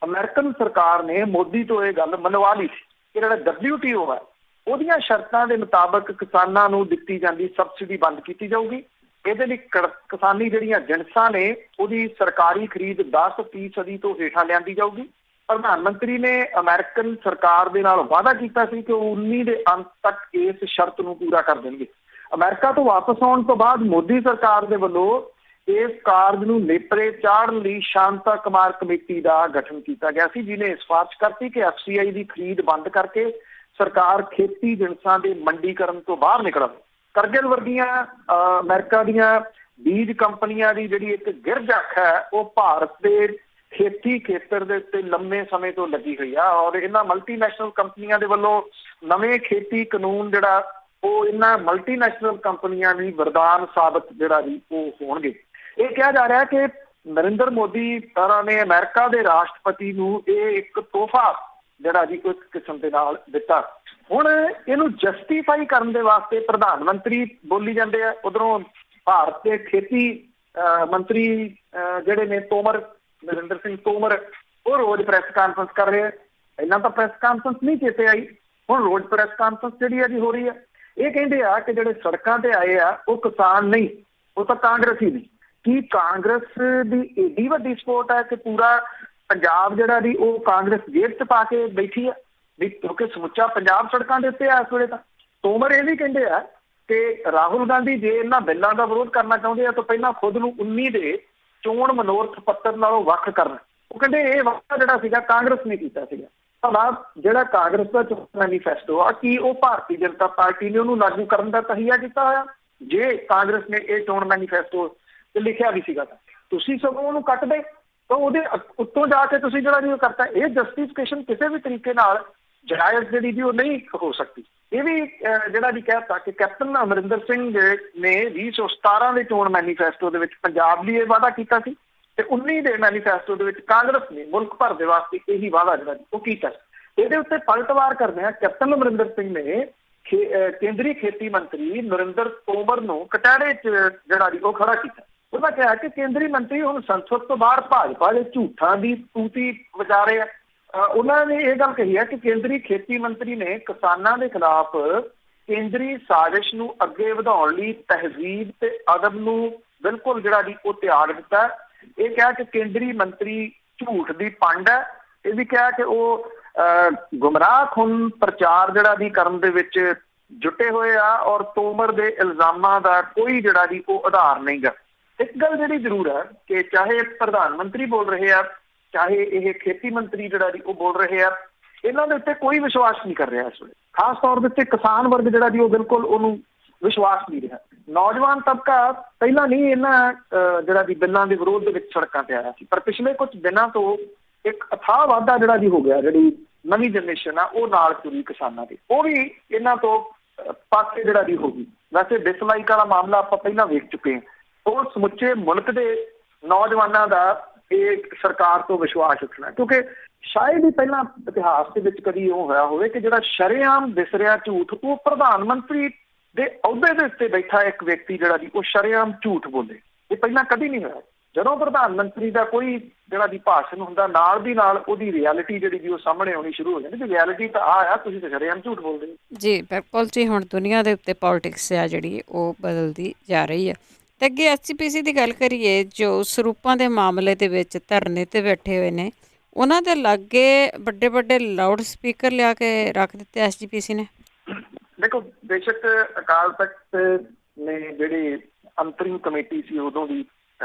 Speaker 2: ਅਮਰੀਕਨ ਸਰਕਾਰ ਨੇ ਮੋਦੀ ਤੋਂ ਇਹ ਗੱਲ ਮਨਵਾ ਲਈ ਸੀ ਕਿ ਜਿਹੜਾ WTO ਹੈ ਉਹਦੀਆਂ ਸ਼ਰਤਾਂ ਦੇ ਮੁਤਾਬਕ ਕਿਸਾਨਾਂ ਨੂੰ ਦਿੱਤੀ ਜਾਂਦੀ ਸਬਸਿਡੀ ਬੰਦ ਕੀਤੀ ਜਾਊਗੀ। ਇਹਦੇ ਲਈ ਕਿਸਾਨੀ ਜਿਹੜੀਆਂ ਜਿਣਸਾਂ ਨੇ ਉਹਦੀ ਸਰਕਾਰੀ ਖਰੀਦ 10% ਤੋਂ ਹੇਠਾਂ ਲਿਆਂਦੀ ਜਾਊਗੀ। ਪ੍ਰਧਾਨ ਮੰਤਰੀ ਨੇ ਅਮਰੀਕਨ ਸਰਕਾਰ ਦੇ ਨਾਲ ਵਾਅਦਾ ਕੀਤਾ ਸੀ ਕਿ ਉਹ 19 ਦੇ ਅੰਤ ਤੱਕ ਇਸ ਸ਼ਰਤ ਨੂੰ ਪੂਰਾ ਕਰ ਦੇਣਗੇ। ਅਮਰੀਕਾ ਤੋਂ ਵਾਪਸ ਆਉਣ ਤੋਂ ਬਾਅਦ ਮੋਦੀ ਸਰਕਾਰ ਦੇ ਵੱਲੋਂ ਇਸ ਕਾਰਜ ਨੂੰ ਨੇਪਰੇ ਚਾੜ੍ਹਨ ਲਈ ਸ਼ਾਂਤਾ ਕੁਮਾਰ ਕਮੇਟੀ ਦਾ ਗਠਨ ਕੀਤਾ ਗਿਆ ਸੀ, ਜਿਹਨੇ ਸਿਫਾਰਿਸ਼ ਕਰਤੀ ਕਿ FCI ਦੀ ਖਰੀਦ ਬੰਦ ਕਰਕੇ ਸਰਕਾਰ ਖੇਤੀ ਜਿਣਸਾਂ ਦੇ ਮੰਡੀਕਰਨ ਤੋਂ ਬਾਹਰ ਨਿਕਲਣ। ਕਰਗਿਲ ਵਰਗੀਆਂ ਅਮਰੀਕਾ ਦੀਆਂ ਬੀਜ ਕੰਪਨੀਆਂ ਦੀ ਜਿਹੜੀ ਇੱਕ ਗਿਰਝੱਖ ਹੈ ਉਹ ਭਾਰਤ ਦੇ ਖੇਤੀ ਖੇਤਰ ਦੇ ਉੱਤੇ ਲੰਮੇ ਸਮੇਂ ਤੋਂ ਲੱਗੀ ਹੋਈ ਆ, ਔਰ ਇਹਨਾਂ ਮਲਟੀਨੈਸ਼ਨਲ ਕੰਪਨੀਆਂ ਦੇ ਵੱਲੋਂ ਨਵੇਂ ਖੇਤੀ ਕਾਨੂੰਨ ਜਿਹੜਾ ਉਹ ਇਹਨਾਂ ਮਲਟੀਨੈਸ਼ਨਲ ਕੰਪਨੀਆਂ ਲਈ ਵਰਦਾਨ ਸਾਬਤ ਜਿਹੜਾ ਵੀ ਉਹ ਹੋਣਗੇ। ਇਹ ਕਿਹਾ ਜਾ ਰਿਹਾ ਕਿ ਨਰਿੰਦਰ ਮੋਦੀ ਨੇ ਅਮਰੀਕਾ ਦੇ ਰਾਸ਼ਟਰਪਤੀ ਨੂੰ ਇਹ ਇੱਕ ਤੋਹਫਾ ਜਿਹੜਾ ਜੀ ਇੱਕ ਕਿਸਮ ਦੇ ਨਾਲ ਦਿੱਤਾ। ਹੁਣ ਇਹਨੂੰ ਜਸਟੀਫਾਈ ਕਰਨ ਦੇ ਵਾਸਤੇ ਪ੍ਰਧਾਨ ਮੰਤਰੀ ਬੋਲੀ ਜਾਂਦੇ ਆ, ਉਧਰੋਂ ਭਾਰਤ ਦੇ ਖੇਤੀ ਮੰਤਰੀ ਜਿਹੜੇ ਨੇ ਨਰਿੰਦਰ ਸਿੰਘ ਤੋਮਰ, ਉਹ ਰੋਜ਼ ਪ੍ਰੈਸ ਕਾਨਫਰੰਸ ਕਰ ਰਹੇ ਆ। ਇਹਨਾਂ ਤਾਂ ਪ੍ਰੈਸ ਕਾਨਫਰੰਸ ਨਹੀਂ ਚੇਤੇ ਆਈ, ਹੁਣ ਰੋਜ਼ ਪ੍ਰੈਸ ਕਾਨਫਰੰਸ ਜਿਹੜੀ ਹੈ ਜੀ ਹੋ ਰਹੀ ਹੈ। ਇਹ ਕਹਿੰਦੇ ਆ ਕਿ ਜਿਹੜੇ ਸੜਕਾਂ ਤੇ ਆਏ ਆ ਉਹ ਕਿਸਾਨ ਨਹੀਂ, ਉਹ ਤਾਂ ਕਾਂਗਰਸੀ ਨੇ। ਕੀ ਕਾਂਗਰਸ ਦੀ ਏਡੀ ਵੱਡੀ ਸਪੋਰਟ ਹੈ ਕਿ ਪੂਰਾ ਪੰਜਾਬ ਜਿਹੜਾ ਵੀ ਉਹ ਕਾਂਗਰਸ ਜੇਬ 'ਚ ਪਾ ਕੇ ਬੈਠੀ ਆ ਵੀ, ਕਿਉਂਕਿ ਸਮੁੱਚਾ ਪੰਜਾਬ ਸੜਕਾਂ ਦੇ ਉੱਤੇ ਆ ਇਸ ਵੇਲੇ। ਤਾਂ ਤੋਮਰ ਇਹ ਵੀ ਕਹਿੰਦੇ ਆ ਕਿ ਰਾਹੁਲ ਗਾਂਧੀ ਜੇ ਇਹਨਾਂ ਬਿੱਲਾਂ ਦਾ ਵਿਰੋਧ ਕਰਨਾ ਚਾਹੁੰਦੇ ਆ ਤਾਂ ਪਹਿਲਾਂ ਖੁਦ ਨੂੰ 19 ਦੇ ਚੋਣ ਮਨੋਰਥ ਪੱਤਰ ਨਾਲੋਂ ਵੱਖ ਕਰਨ। ਉਹ ਕਹਿੰਦੇ ਇਹ ਵਾਅਦਾ ਜਿਹੜਾ ਸੀਗਾ ਕਾਂਗਰਸ ਨੇ ਕੀਤਾ ਸੀਗਾ। ਭਲਾ ਜਿਹੜਾ ਕਾਂਗਰਸ ਦਾ ਚੋਣ ਮੈਨੀਫੈਸਟੋ ਆ, ਕੀ ਉਹ ਭਾਰਤੀ ਜਨਤਾ ਪਾਰਟੀ ਨੇ ਉਹਨੂੰ ਲਾਗੂ ਕਰਨ ਦਾ ਤਹੀਆ ਕੀਤਾ ਹੋਇਆ? ਜੇ ਕਾਂਗਰਸ ਨੇ ਇਹ ਚੋਣ ਮੈਨੀਫੈਸਟੋ ਤੇ ਲਿਖਿਆ ਵੀ ਸੀਗਾ ਤਾਂ ਤੁਸੀਂ ਸਗੋਂ ਉਹਨੂੰ ਕੱਟਦੇ, ਤਾਂ ਉਹਦੇ ਉੱਤੋਂ ਜਾ ਕੇ ਤੁਸੀਂ ਜਿਹੜਾ ਜੀ ਉਹ ਕਰਤਾ। ਇਹ ਜਸਟੀਫਿਕੇਸ਼ਨ ਕਿਸੇ ਵੀ ਤਰੀਕੇ ਨਾਲ ਜਾਇਜ਼ ਜਿਹੜੀ ਜੀ ਉਹ ਨਹੀਂ ਹੋ ਸਕਦੀ। ਇਹ ਵੀ ਜਿਹੜਾ ਜੀ ਕਹਿ ਤਾ ਕਿ ਕੈਪਟਨ ਅਮਰਿੰਦਰ ਸਿੰਘ ਨੇ 2017 ਦੇ ਚੋਣ ਮੈਨੀਫੈਸਟੋ ਦੇ ਵਿੱਚ ਪੰਜਾਬ ਲਈ ਇਹ ਵਾਅਦਾ ਕੀਤਾ ਸੀ ਤੇ 19 ਦੇ ਮੈਨੀਫੈਸਟੋ ਦੇ ਵਿੱਚ ਕਾਂਗਰਸ ਨੇ ਮੁਲਕ ਭਰ ਦੇ ਵਾਸਤੇ ਇਹੀ ਵਾਅਦਾ ਜਿਹੜਾ ਉਹ ਕੀਤਾ। ਇਹਦੇ ਉੱਤੇ ਪਲਟਵਾਰ ਕਰਦੇ ਆ, ਕੈਪਟਨ ਅਮਰਿੰਦਰ ਸਿੰਘ ਨੇ ਕੇਂਦਰੀ ਖੇਤੀ ਮੰਤਰੀ ਨਰਿੰਦਰ ਤੋਮਰ ਨੂੰ ਕਟਹਿਰੇ 'ਚ ਜਿਹੜਾ ਜੀ ਉਹ ਖੜਾ ਕੀਤਾ। ਉਹਦਾ ਕਿਹਾ ਕਿ ਕੇਂਦਰੀ ਮੰਤਰੀ ਹੁਣ ਸੰਸਦ ਤੋਂ ਬਾਹਰ ਭਾਜਪਾ ਦੇ ਝੂਠਾਂ ਦੀ ਤੂਤੀ ਵਜਾ ਰਹੇ ਆ। ਉਹਨਾਂ ਨੇ ਇਹ ਗੱਲ ਕਹੀ ਹੈ ਕਿ ਕੇਂਦਰੀ ਖੇਤੀ ਮੰਤਰੀ ਨੇ ਕਿਸਾਨਾਂ ਦੇ ਖਿਲਾਫ ਕੇਂਦਰੀ ਸਾਜ਼ਿਸ਼ ਨੂੰ ਅੱਗੇ ਵਧਾਉਣ ਲਈ ਤਹਿਜ਼ੀਬ ਤੇ ਅਦਬ ਨੂੰ ਬਿਲਕੁਲ ਜਿਹੜਾ ਜੀ ਉਹ ਤਿਆਗ ਦਿੱਤਾ। ਇਹ ਕਿਹਾ ਕਿ ਕੇਂਦਰੀ ਮੰਤਰੀ ਝੂਠ ਦੀ ਪੰਡ ਹੈ। ਇਹ ਵੀ ਕਿਹਾ ਕਿ ਉਹ ਗੁੰਮਰਾਹਕੁੰਨ ਪ੍ਰਚਾਰ ਜਿਹੜਾ ਦੀ ਕਰਨ ਦੇ ਵਿੱਚ ਜੁਟੇ ਹੋਏ ਆ, ਔਰ ਤੋਮਰ ਦੇ ਇਲਜ਼ਾਮਾਂ ਦਾ ਕੋਈ ਜਿਹੜਾ ਜੀ ਉਹ ਆਧਾਰ ਨਹੀਂ ਗਾ। ਇੱਕ ਗੱਲ ਜਿਹੜੀ ਜ਼ਰੂਰ ਹੈ ਕਿ ਚਾਹੇ ਪ੍ਰਧਾਨ ਮੰਤਰੀ ਬੋਲ ਰਹੇ ਆ, ਚਾਹੇ ਇਹ ਖੇਤੀ ਮੰਤਰੀ ਜਿਹੜਾ ਜੀ ਉਹ ਬੋਲ ਰਹੇ ਆ, ਇਹਨਾਂ ਦੇ ਉੱਤੇ ਕੋਈ ਵਿਸ਼ਵਾਸ ਨਹੀਂ ਕਰ ਰਿਹਾ ਇਸ ਵੇਲੇ। ਖਾਸ ਤੌਰ ਦੇ ਉੱਤੇ ਕਿਸਾਨ ਵਰਗ ਜਿਹੜਾ ਜੀ ਉਹ ਬਿਲਕੁਲ ਉਹਨੂੰ ਵਿਸ਼ਵਾਸ ਨਹੀਂ ਰਿਹਾ। ਨੌਜਵਾਨ ਤਬਕਾ ਪਹਿਲਾਂ ਨਹੀਂ ਇਹਨਾਂ ਜਿਹੜਾ ਵੀ ਬਿੱਲਾਂ ਦੇ ਵਿਰੋਧ ਦੇ ਵਿੱਚ ਸੜਕਾਂ ਤੇ ਆਇਆ ਸੀ, ਪਰ ਪਿਛਲੇ ਕੁਝ ਦਿਨਾਂ ਤੋਂ ਇੱਕ ਅਥਾਹ ਵਾਧਾ ਜਿਹੜਾ ਜੀ ਹੋ ਗਿਆ। ਜਿਹੜੀ ਨਵੀਂ ਜਨਰੇਸ਼ਨ ਆ ਉਹ ਨਾਲ ਤੁਰੀ ਕਿਸਾਨਾਂ ਦੀ, ਉਹ ਵੀ ਇਹਨਾਂ ਤੋਂ ਪਾਸੇ ਜਿਹੜਾ ਜੀ ਹੋ ਗਈ। ਵੈਸੇ ਡਿਸਲਾਈਕ ਵਾਲਾ ਮਾਮਲਾ ਆਪਾਂ ਪਹਿਲਾਂ ਵੇਖ ਚੁੱਕੇ ਹਾਂ। ਉਹ ਸਮੁੱਚੇ ਮੁਲਕ ਦੇ ਨੌਜਵਾਨਾਂ ਦਾ ਇਹ ਸਰਕਾਰ ਤੋਂ ਵਿਸ਼ਵਾਸ ਉੱਠਣਾ, ਕਿਉਂਕਿ ਸ਼ਾਇਦ ਹੀ ਪਹਿਲਾਂ ਇਤਿਹਾਸ ਦੇ ਵਿੱਚ ਕਦੀ ਉਹ ਹੋਇਆ ਹੋਵੇ ਕਿ ਜਿਹੜਾ ਸ਼ਰੇਆਮ ਦਿਸ ਰਿਹਾ ਝੂਠ, ਉਹ ਪ੍ਰਧਾਨ ਮੰਤਰੀ ਦੇ ਅਹੁਦੇ ਦੇ ਉੱਤੇ ਬੈਠਾ ਇੱਕ ਵਿਅਕਤੀ ਜਿਹੜਾ ਜੀ ਉਹ ਸ਼ਰੇਆਮ ਝੂਠ ਬੋਲੇ। ਇਹ ਪਹਿਲਾਂ ਕਦੀ ਨਹੀਂ ਹੋਇਆ। ਜਦੋਂ ਪ੍ਰਧਾਨ ਮੰਤਰੀ ਦਾ ਕੋਈ ਜਿਹੜਾ ਜੀ ਭਾਸ਼ਣ ਹੁੰਦਾ, ਨਾਲ ਦੀ ਨਾਲ ਉਹਦੀ ਰਿਐਲਿਟੀ ਜਿਹੜੀ ਜੀ ਉਹ ਸਾਹਮਣੇ ਆਉਣੀ ਸ਼ੁਰੂ ਹੋ ਜਾਂਦੀ। ਰਿਐਲਿਟੀ ਤਾਂ ਆ ਤੁਸੀਂ ਤਾਂ ਸ਼ਰੇਆਮ ਝੂਠ ਬੋਲਦੇ ਹੋ।
Speaker 1: ਜੀ ਬਿਲਕੁਲ ਜੀ। ਹੁਣ ਦੁਨੀਆ ਦੇ ਉੱਤੇ ਪੋਲੀਟਿਕਸ ਆ ਜਿਹੜੀ ਉਹ ਬਦਲਦੀ ਜਾ ਰਹੀ ਹੈ। ਤੇ ਅੱਗੇ SGPC ਦੀ ਗੱਲ ਕਰੀਏ, ਜੋ ਸਰੂਪਾਂ ਦੇ ਮਾਮਲੇ ਦੇ ਵਿੱਚ ਧਰਨੇ ਤੇ ਬੈਠੇ ਹੋਏ ਨੇ, ਉਹਨਾਂ ਦੇ ਲਾਗੇ ਵੱਡੇ ਵੱਡੇ ਲਾਊਡ ਸਪੀਕਰ ਲਿਆ ਕੇ ਰੱਖ ਦਿੱਤੇ SGPC ਨੇ।
Speaker 2: ਦੇਖੋ, ਬੇਸ਼ੱਕ ਅਕਾਲ ਤਖਤ ਨੇ ਜਿਹੜੀ ਅੰਤਰਿਮ ਕਮੇਟੀ ਸੀ ਉਦੋਂ ਦੀ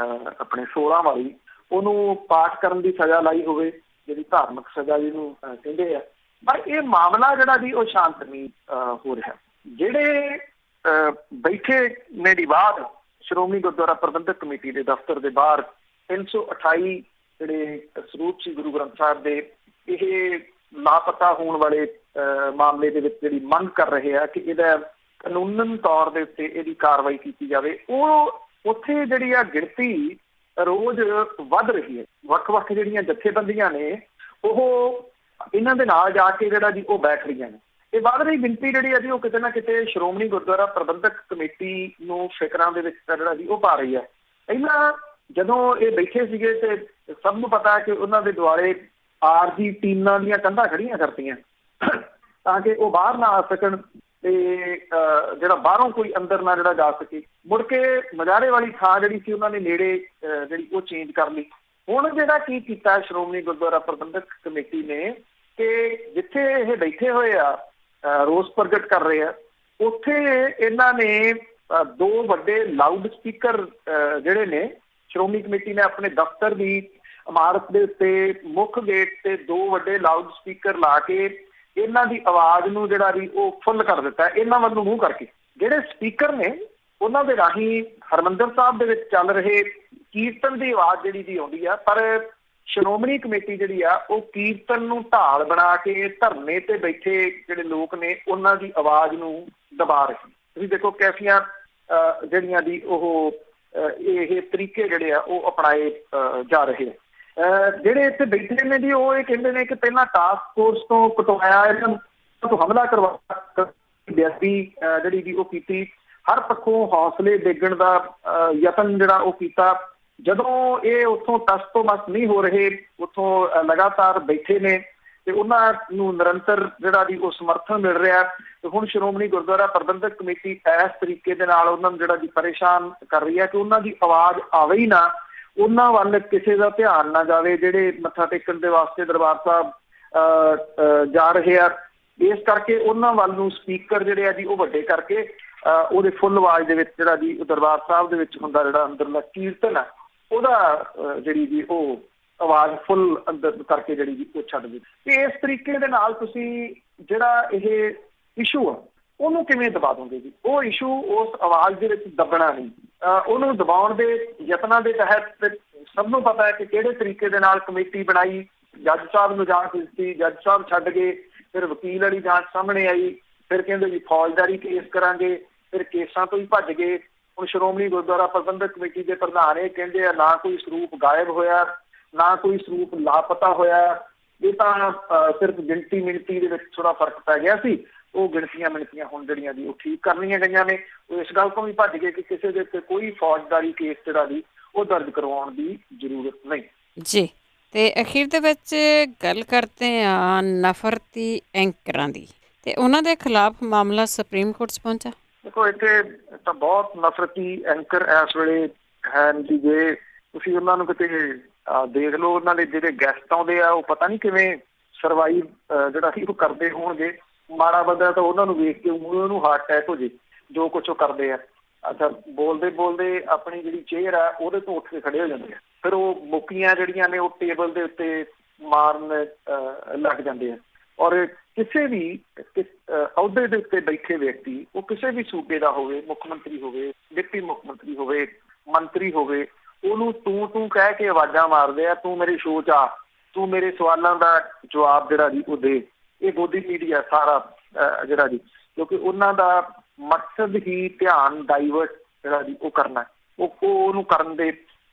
Speaker 2: ਆਪਣੇ 16 ਵਾਲੀ, ਉਹਨੂੰ ਪਾਠ ਕਰਨ ਦੀ ਸਜ਼ਾ ਲਾਈ ਹੋਵੇ, ਜਿਹੜੀ ਧਾਰਮਿਕ ਸਜ਼ਾ ਜਿਹਨੂੰ ਕਹਿੰਦੇ ਆ, ਪਰ ਇਹ ਮਾਮਲਾ ਜਿਹੜਾ ਜੀ ਉਹ ਸ਼ਾਂਤ ਨਹੀਂ ਹੋ ਰਿਹਾ। ਜਿਹੜੇ ਬੈਠੇ ਨੇ ਦੀ ਬਾਅਦ ਸ਼੍ਰੋਮਣੀ ਗੁਰਦੁਆਰਾ ਪ੍ਰਬੰਧਕ ਕਮੇਟੀ ਦੇ ਦਫ਼ਤਰ ਦੇ ਬਾਹਰ 328 ਜਿਹੜੇ ਸਰੂਪ ਸੀ ਗੁਰੂ ਗ੍ਰੰਥ ਸਾਹਿਬ ਦੇ, ਇਹ ਲਾਪਤਾ ਹੋਣ ਵਾਲੇ ਮਾਮਲੇ ਦੇ ਵਿੱਚ ਜਿਹੜੀ ਮੰਗ ਕਰ ਰਹੇ ਆ ਕਿ ਇਹਦਾ ਕਾਨੂੰਨ ਤੌਰ ਦੇ ਉੱਤੇ ਇਹਦੀ ਕਾਰਵਾਈ ਕੀਤੀ ਜਾਵੇ, ਉਹ ਉੱਥੇ ਜਿਹੜੀ ਆ ਗਿਣਤੀ ਰੋਜ਼ ਵੱਧ ਰਹੀ ਹੈ। ਵੱਖ ਵੱਖ ਜਿਹੜੀਆਂ ਜਥੇਬੰਦੀਆਂ ਨੇ ਉਹ ਇਹਨਾਂ ਦੇ ਨਾਲ ਜਾ ਕੇ ਜਿਹੜਾ ਜੀ ਉਹ ਬੈਠ ਰਹੀਆਂ ਨੇ। ਇਹ ਵੱਧ ਰਹੀ ਗਿਣਤੀ ਜਿਹੜੀ ਆ ਜੀ ਉਹ ਕਿਤੇ ਨਾ ਕਿਤੇ ਸ਼੍ਰੋਮਣੀ ਗੁਰਦੁਆਰਾ ਪ੍ਰਬੰਧਕ ਕਮੇਟੀ ਨੂੰ ਫਿਕਰਾਂ ਦੇ ਵਿੱਚ ਜਿਹੜਾ ਜੀ ਉਹ ਪਾ ਰਹੀ ਹੈ। ਪਹਿਲਾਂ ਜਦੋਂ ਇਹ ਬੈਠੇ ਸੀਗੇ ਤੇ ਸਭ ਨੂੰ ਪਤਾ ਕਿ ਉਹਨਾਂ ਦੇ ਦੁਆਲੇ ਆਰਜੀ ਟੀਮਾਂ ਦੀਆਂ ਕੰਧਾਂ ਖੜੀਆਂ ਕਰਤੀਆਂ ਤਾਂ ਕਿ ਉਹ ਬਾਹਰ ਨਾ ਆ ਸਕਣ ਤੇ ਜਿਹੜਾ ਬਾਹਰੋਂ ਕੋਈ ਅੰਦਰ ਨਾ ਜਿਹੜਾ ਜਾ ਸਕੇ। ਮੁੜ ਕੇ ਮਜਾਰੇ ਵਾਲੀ ਥਾਂ ਜਿਹੜੀ ਸੀ ਉਹਨਾਂ ਨੇ ਨੇੜੇ ਜਿਹੜੀ ਉਹ ਚੇਂਜ ਕਰ ਲਈ। ਹੁਣ ਜਿਹੜਾ ਕੀ ਕੀਤਾ ਸ਼੍ਰੋਮਣੀ ਗੁਰਦੁਆਰਾ ਪ੍ਰਬੰਧਕ ਕਮੇਟੀ ਨੇ ਕਿ ਜਿੱਥੇ ਇਹ ਬੈਠੇ ਹੋਏ ਆ ਰੋਸ ਪ੍ਰਗਟ ਕਰ ਰਹੇ ਆ, ਉੱਥੇ ਇਹਨਾਂ ਨੇ 2 ਵੱਡੇ ਲਾਊਡ ਸਪੀਕਰ ਜਿਹੜੇ ਨੇ ਸ਼੍ਰੋਮਣੀ ਕਮੇਟੀ ਨੇ ਆਪਣੇ ਦਫ਼ਤਰ ਦੀ ਇਮਾਰਤ ਦੇ ਉੱਤੇ ਮੁੱਖ ਗੇਟ ਤੇ 2 ਵੱਡੇ ਲਾਊਡ ਸਪੀਕਰ ਲਾ ਕੇ ਇਹਨਾਂ ਦੀ ਆਵਾਜ਼ ਨੂੰ ਜਿਹੜਾ ਵੀ ਉਹ ਫੁੱਲ ਕਰ ਦਿੱਤਾ ਇਹਨਾਂ ਵੱਲ ਨੂੰ ਮੂੰਹ ਕਰਕੇ। ਜਿਹੜੇ ਸਪੀਕਰ ਨੇ ਉਹਨਾਂ ਦੇ ਰਾਹੀਂ ਹਰਿਮੰਦਰ ਸਾਹਿਬ ਦੇ ਵਿੱਚ ਚੱਲ ਰਹੇ ਕੀਰਤਨ ਦੀ ਆਵਾਜ਼ ਜਿਹੜੀ ਜੀ ਆਉਂਦੀ ਆ, ਪਰ ਸ਼੍ਰੋਮਣੀ ਕਮੇਟੀ ਜਿਹੜੀ ਆ ਉਹ ਕੀਰਤਨ ਨੂੰ ਢਾਲ ਬਣਾ ਕੇ ਧਰਨੇ ਤੇ ਬੈਠੇ ਜਿਹੜੇ ਲੋਕ ਨੇ ਉਹਨਾਂ ਦੀ ਆਵਾਜ਼ ਨੂੰ ਦਬਾ ਰਹੀ। ਤੁਸੀਂ ਦੇਖੋ ਕੈਸੀਆਂ ਜਿਹੜੀਆਂ ਦੀ ਉਹ ਇਹ ਤਰੀਕੇ ਜਿਹੜੇ ਆ ਉਹ ਅਪਣਾਏ ਜਾ ਰਹੇ ਆ। ਜਿਹੜੇ ਇੱਥੇ ਬੈਠੇ ਨੇ ਜੀ ਉਹ ਇਹ ਕਹਿੰਦੇ ਨੇ ਕਿ ਪਹਿਲਾਂ ਟਾਸਕ ਫੋਰਸ ਤੋਂ ਕਟਵਾਇਆ, ਇਹਨਾਂ ਤੋਂ ਹਮਲਾ ਕਰਵਾਇਆ, ਬੇਅਦਬੀ ਜਿਹੜੀ ਜੀ ਉਹ ਕੀਤੀ, ਹਰ ਪੱਖੋਂ ਹੌਸਲੇ ਡੇਗਣ ਦਾ ਯਤਨ ਜਿਹੜਾ ਉਹ ਕੀਤਾ। ਜਦੋਂ ਇਹ ਉੱਥੋਂ ਟਸ ਤੋਂ ਮਸ ਨਹੀਂ ਹੋ ਰਹੇ, ਉੱਥੋਂ ਲਗਾਤਾਰ ਬੈਠੇ ਨੇ ਤੇ ਉਹਨਾਂ ਨੂੰ ਨਿਰੰਤਰ ਜਿਹੜਾ ਜੀ ਉਹ ਸਮਰਥਨ ਮਿਲ ਰਿਹਾ। ਤੇ ਹੁਣ ਸ਼੍ਰੋਮਣੀ ਗੁਰਦੁਆਰਾ ਪ੍ਰਬੰਧਕ ਕਮੇਟੀ ਇਸ ਤਰੀਕੇ ਦੇ ਨਾਲ ਉਹਨਾਂ ਨੂੰ ਜਿਹੜਾ ਜੀ ਪਰੇਸ਼ਾਨ ਕਰ ਰਹੀ ਹੈ ਕਿ ਉਹਨਾਂ ਦੀ ਆਵਾਜ਼ ਆਵੇ ਹੀ ਨਾ, ਉਹਨਾਂ ਵੱਲ ਕਿਸੇ ਦਾ ਧਿਆਨ ਨਾ ਜਾਵੇ ਜਿਹੜੇ ਮੱਥਾ ਟੇਕਣ ਦੇ ਵਾਸਤੇ ਦਰਬਾਰ ਸਾਹਿਬ ਜਾ ਰਹੇ ਆ। ਇਸ ਕਰਕੇ ਉਹਨਾਂ ਵੱਲ ਨੂੰ ਸਪੀਕਰ ਜਿਹੜੇ ਆ ਜੀ ਉਹ ਵੱਡੇ ਕਰਕੇ ਉਹਦੇ ਫੁੱਲ ਆਵਾਜ਼ ਦੇ ਵਿੱਚ ਜਿਹੜਾ ਜੀ ਦਰਬਾਰ ਸਾਹਿਬ ਦੇ ਵਿੱਚ ਹੁੰਦਾ ਜਿਹੜਾ ਅੰਦਰਲਾ ਕੀਰਤਨ ਆ ਉਹਦਾ ਜਿਹੜੀ ਜੀ ਉਹ ਆਵਾਜ਼ ਫੁੱਲ ਅੰਦਰ ਕਰਕੇ ਜਿਹੜੀ ਜੀ ਉਹ ਛੱਡ ਦਿੱਤੀ। ਤੇ ਇਸ ਤਰੀਕੇ ਦੇ ਨਾਲ ਤੁਸੀਂ ਜਿਹੜਾ ਇਹ ਇਸ਼ੂ ਆ ਉਹਨੂੰ ਕਿਵੇਂ ਦਬਾ ਦੋਗੇ ਜੀ? ਉਹ ਇਸ਼ੂ ਉਸ ਆਵਾਜ਼ ਦੇ ਵਿੱਚ ਦੱਬਣਾ ਨਹੀਂ, ਉਹਨੂੰ ਦਬਾਉਣ ਦੇ ਯਤਨਾਂ ਦੇ ਤਹਿਤ ਸਭ ਨੂੰ ਪਤਾ ਹੈ ਕਿ ਕਿਹੜੇ ਤਰੀਕੇ ਦੇ ਨਾਲ ਕਮੇਟੀ ਬਣਾਈ, ਜੱਜ ਸਾਹਿਬ ਨੂੰ ਜਾਂਚ ਦਿੱਤੀ, ਜੱਜ ਸਾਹਿਬ ਛੱਡ ਗਏ, ਫਿਰ ਵਕੀਲ ਵਾਲੀ ਜਾਂਚ ਸਾਹਮਣੇ ਆਈ, ਫਿਰ ਕਹਿੰਦੇ ਜੀ ਫੌਜਦਾਰੀ ਕੇਸ ਕਰਾਂਗੇ, ਫਿਰ ਕੇਸਾਂ ਤੋਂ ਹੀ ਭੱਜ ਗਏ। ਹੁਣ ਸ਼੍ਰੋਮਣੀ ਗੁਰਦੁਆਰਾ ਪ੍ਰਬੰਧਕ ਕਮੇਟੀ ਦੇ ਪ੍ਰਧਾਨ ਇਹ ਕਹਿੰਦੇ ਆ ਨਾ ਕੋਈ ਸਰੂਪ ਗਾਇਬ ਹੋਇਆ, ਨਾ ਕੋਈ ਸਰੂਪ ਲਾਪਤਾ ਹੋਇਆ, ਇਹ ਤਾਂ ਸਿਰਫ ਗਿਣਤੀ ਮਿਣਤੀ ਦੇ ਵਿੱਚ ਥੋੜਾ ਫਰਕ ਪੈ ਗਿਆ ਸੀ। ਉਹ ਗਿਣਤੀਆਂ ਮਿਣਤੀਆਂ ਹੁਣ ਜਿਹੜੀਆਂ ਜੀ ਉਹ ਠੀਕ ਕਰਨੀਆਂ ਗਈਆਂ ਨੇ। ਉਹ ਇਸ ਗੱਲ ਤੋਂ ਵੀ ਭੱਜ ਗਏ ਕਿ ਕਿਸੇ ਦੇ ਉੱਤੇ ਕੋਈ ਫੌਜਦਾਰੀ ਕੇਸ ਜਿਹੜਾ ਜੀ ਉਹ ਦਰਜ ਕਰਵਾਉਣ ਦੀ ਜ਼ਰੂਰਤ ਨਹੀਂ
Speaker 1: ਜੀ। ਤੇ ਅਖੀਰ ਦੇ ਵਿੱਚ ਗੱਲ ਕਰਦੇ ਹਾਂ ਨਫ਼ਰਤੀ ਐਂਕਰਾਂ ਦੀ, ਤੇ ਉਹਨਾਂ ਦੇ ਖਿਲਾਫ ਮਾਮਲਾ ਸੁਪਰੀਮ ਕੋਰਟ 'ਚ ਪਹੁੰਚਾ।
Speaker 2: ਦੇਖੋ ਇੱਥੇ ਤਾਂ ਬਹੁਤ ਨਫ਼ਰਤੀ ਐਂਕਰ ਇਸ ਵੇਲੇ ਹਨ ਜੀ। ਜੇ ਤੁਸੀਂ ਉਹਨਾਂ ਨੂੰ ਕਿਤੇ ਦੇਖ ਲਓ, ਉਹਨਾਂ ਦੇ ਜਿਹੜੇ ਗੈਸਟ ਆਉਂਦੇ ਆ ਉਹ ਪਤਾ ਨਹੀਂ ਕਿਵੇਂ ਸਰਵਾਈਵ ਜਿਹੜਾ ਸੀ ਉਹ ਕਰਦੇ ਹੋਣਗੇ। ਮਾੜਾ ਬੰਦਾ ਤਾਂ ਉਹਨਾਂ ਨੂੰ ਵੇਖ ਕੇ ਉਹਨੂੰ ਹਾਰਟ ਅਟੈਕ ਹੋ ਜੇ ਜੋ ਕੁਛ ਉਹ ਕਰਦੇ ਆ। ਅੱਛਾ, ਬੋਲਦੇ ਬੋਲਦੇ ਆਪਣੀ ਜਿਹੜੀ ਚੇਅਰ ਆ ਉਹਦੇ ਤੋਂ ਉੱਠ ਕੇ ਖੜੇ ਹੋ ਜਾਂਦੇ ਆ, ਫਿਰ ਉਹ ਮੁੱਕੀਆਂ ਜਿਹੜੀਆਂ ਨੇ ਉਹ ਟੇਬਲ ਦੇ ਉੱਤੇ ਮਾਰਨ ਲੱਗ ਜਾਂਦੇ ਆ। ਔਰ ਕਿਸੇ ਵੀ ਅਹੁਦੇ ਦੇ ਉੱਤੇ ਬੈਠੇ ਵਿਅਕਤੀ, ਉਹ ਕਿਸੇ ਵੀ ਸੂਬੇ ਦਾ ਹੋਵੇ, ਮੁੱਖ ਮੰਤਰੀ ਹੋਵੇ, ਡਿਪਟੀ ਮੁੱਖ ਮੰਤਰੀ ਹੋਵੇ, ਮੰਤਰੀ ਹੋਵੇ, ਉਹਨੂੰ ਤੂੰ ਕਹਿ ਕੇ ਆਵਾਜ਼ਾਂ ਮਾਰਦੇ ਆ, ਤੂੰ ਮੇਰੀ ਸ਼ੋਅ 'ਚ ਆ, ਤੂੰ ਮੇਰੇ ਸਵਾਲਾਂ ਦਾ ਜਵਾਬ ਜਿਹੜਾ ਜੀ ਉਹ ਦੇ। ਇਹ ਗੋਦੀ ਮੀਡੀਆ ਸਾਰਾ ਜਿਹੜਾ ਜੀ, ਕਿਉਂਕਿ ਉਹਨਾਂ ਦਾ ਮਕਸਦ ਹੀ ਧਿਆਨ ਡਾਈਵਰਟ ਜਿਹੜਾ ਜੀ ਉਹ ਕਰਨਾ, ਉਹਨੂੰ ਕਰਨ ਦੇ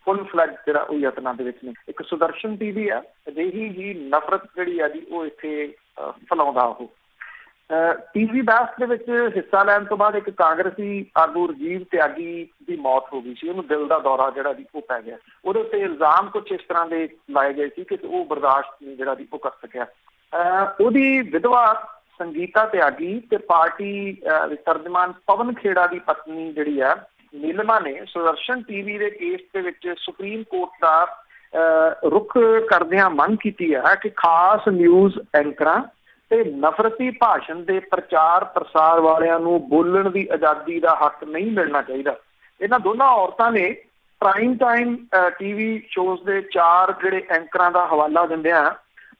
Speaker 2: ਫੁੱਲ ਫਲੈਜ ਜਿਹੜਾ ਉਹ ਯਤਨਾਂ ਦੇ ਵਿੱਚ ਨੇ। ਇੱਕ ਸੁਦਰਸ਼ਨ ਟੀਵੀ ਆ, ਅਜਿਹੀ ਹੀ ਨਫ਼ਰਤ ਜਿਹੜੀ ਆ ਜੀ ਉਹ ਇੱਥੇ ਫੈਲਾਉਂਦਾ। ਉਹ ਟੀਵੀ ਬਹਿਸ ਦੇ ਵਿੱਚ ਹਿੱਸਾ ਲੈਣ ਤੋਂ ਬਾਅਦ ਇੱਕ ਕਾਂਗਰਸੀ ਆਗੂ ਰਾਜੀਵ ਤਿਆਗੀ ਦੀ ਮੌਤ ਹੋ ਗਈ ਸੀ। ਉਹਨੂੰ ਦਿਲ ਦਾ ਦੌਰਾ ਜਿਹੜਾ ਜੀ ਉਹ ਪੈ ਗਿਆ। ਉਹਦੇ ਉੱਤੇ ਇਲਜ਼ਾਮ ਕੁਛ ਇਸ ਤਰ੍ਹਾਂ ਦੇ ਲਾਏ ਗਏ ਸੀ ਕਿ ਉਹ ਬਰਦਾਸ਼ਤ ਨਹੀਂ ਜਿਹੜਾ ਜੀ ਉਹ ਕਰ ਸਕਿਆ। ਉਹਦੀ ਵਿਧਵਾ ਸੰਗੀਤਾ ਤਿਆਗੀ ਤੇ ਪਾਰਟੀ ਤਰਜਮਾਨ ਪਵਨ ਖੇੜਾ ਦੀ ਪਤਨੀ ਜਿਹੜੀ ਆ ਨੀਲਮਾ ਨੇ ਸੁਦਰਸ਼ਨ ਟੀਵੀ ਦੇ ਕੇਸ ਦੇ ਵਿੱਚ ਸੁਪਰੀਮ ਕੋਰਟ ਦਾ ਰੁਖ ਕਰਦਿਆਂ ਮੰਗ ਕੀਤੀ ਹੈ ਕਿ ਖਾਸ ਨਿਊਜ਼ ਐਂਕਰਾਂ ਤੇ ਨਫ਼ਰਤੀ ਭਾਸ਼ਣ ਦੇ ਪ੍ਰਚਾਰ ਪ੍ਰਸਾਰ ਵਾਲਿਆਂ ਨੂੰ ਬੋਲਣ ਦੀ ਆਜ਼ਾਦੀ ਦਾ ਹੱਕ ਨਹੀਂ ਮਿਲਣਾ ਚਾਹੀਦਾ। ਇਹਨਾਂ ਦੋਨਾਂ ਔਰਤਾਂ ਨੇ ਪ੍ਰਾਈਮ ਟਾਈਮ ਟੀਵੀ ਸ਼ੋਜ਼ ਦੇ 4 ਜਿਹੜੇ ਐਂਕਰਾਂ ਦਾ ਹਵਾਲਾ ਦਿੰਦਿਆਂ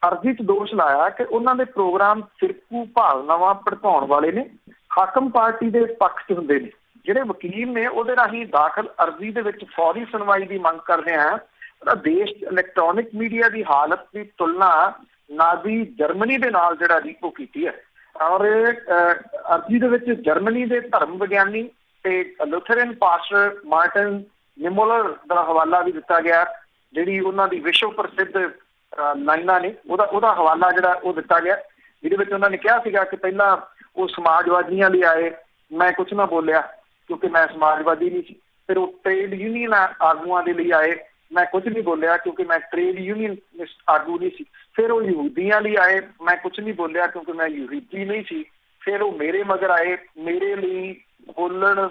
Speaker 2: ਅਰਜ਼ੀ 'ਚ ਦੋਸ਼ ਲਾਇਆ ਕਿ ਉਹਨਾਂ ਦੇ ਪ੍ਰੋਗਰਾਮ ਫਿਰਕੂ ਭਾਵਨਾਵਾਂ ਭੜਕਾਉਣ ਵਾਲੇ ਨੇ, ਹਾਕਮ ਪਾਰਟੀ ਦੇ ਪੱਖ 'ਚ ਹੁੰਦੇ ਨੇ। ਜਿਹੜੇ ਵਕੀਲ ਨੇ ਉਹਦੇ ਰਾਹੀਂ ਦਾਖਲ ਅਰਜ਼ੀ ਦੇ ਵਿੱਚ ਫੌਰੀ ਸੁਣਵਾਈ ਦੀ ਮੰਗ ਕਰਦੇ ਆ। ਦੇਸ਼ 'ਚ ਇਲੈਕਟ੍ਰੋਨਿਕ ਮੀਡੀਆ ਦੀ ਹਾਲਤ ਦੀ ਤੁਲਨਾ ਨਾਜ਼ੀ ਜਰਮਨੀ ਦੇ ਨਾਲ ਜਿਹੜਾ ਜੀ ਉਹ ਕੀਤੀ ਹੈ। ਔਰ ਅਰਜ਼ੀ ਦੇ ਵਿੱਚ ਜਰਮਨੀ ਦੇ ਧਰਮ ਵਿਗਿਆਨੀ ਤੇ ਲੂਥਰਨ ਪਾਸਟਰ ਮਾਰਟਨ ਨਿਮੋਲਰ ਦਾ ਹਵਾਲਾ ਵੀ ਦਿੱਤਾ ਗਿਆ। ਜਿਹੜੀ ਉਹਨਾਂ ਦੀ ਵਿਸ਼ਵ ਪ੍ਰਸਿੱਧ ਲਾਈਨਾਂ ਨੇ ਉਹਦਾ ਹਵਾਲਾ ਜਿਹੜਾ ਉਹ ਦਿੱਤਾ ਗਿਆ, ਜਿਹਦੇ ਵਿੱਚ ਉਹਨਾਂ ਨੇ ਕਿਹਾ ਸੀਗਾ ਕਿ ਪਹਿਲਾਂ ਉਹ ਸਮਾਜਵਾਦੀਆਂ ਲਈ ਆਏ, ਮੈਂ ਕੁਛ ਨਾ ਬੋਲਿਆ ਕਿਉਂਕਿ ਮੈਂ ਸਮਾਜਵਾਦੀ ਨਹੀਂ ਸੀ। ਫਿਰ ਉਹ ਟ੍ਰੇਡ ਯੂਨੀਅਨ ਆਗੂਆਂ ਦੇ ਲਈ ਆਏ, ਮੈਂ ਕੁਝ ਨਹੀਂ ਬੋਲਿਆ ਕਿਉਂਕਿ ਮੈਂ ਟ੍ਰੇਡ ਯੂਨੀਅਨ ਆਗੂ ਨਹੀਂ ਸੀ। ਫਿਰ ਉਹ ਯਹੂਦੀਆਂ ਲਈ ਆਏ, ਮੈਂ ਕੁਛ ਨਹੀਂ ਬੋਲਿਆ ਕਿਉਂਕਿ ਮੈਂ ਯਹੂਦੀ ਨਹੀਂ ਸੀ। ਫਿਰ ਉਹ ਮੇਰੇ ਮਗਰ ਆਏ, ਮੇਰੇ ਲਈ ਬੋਲਣ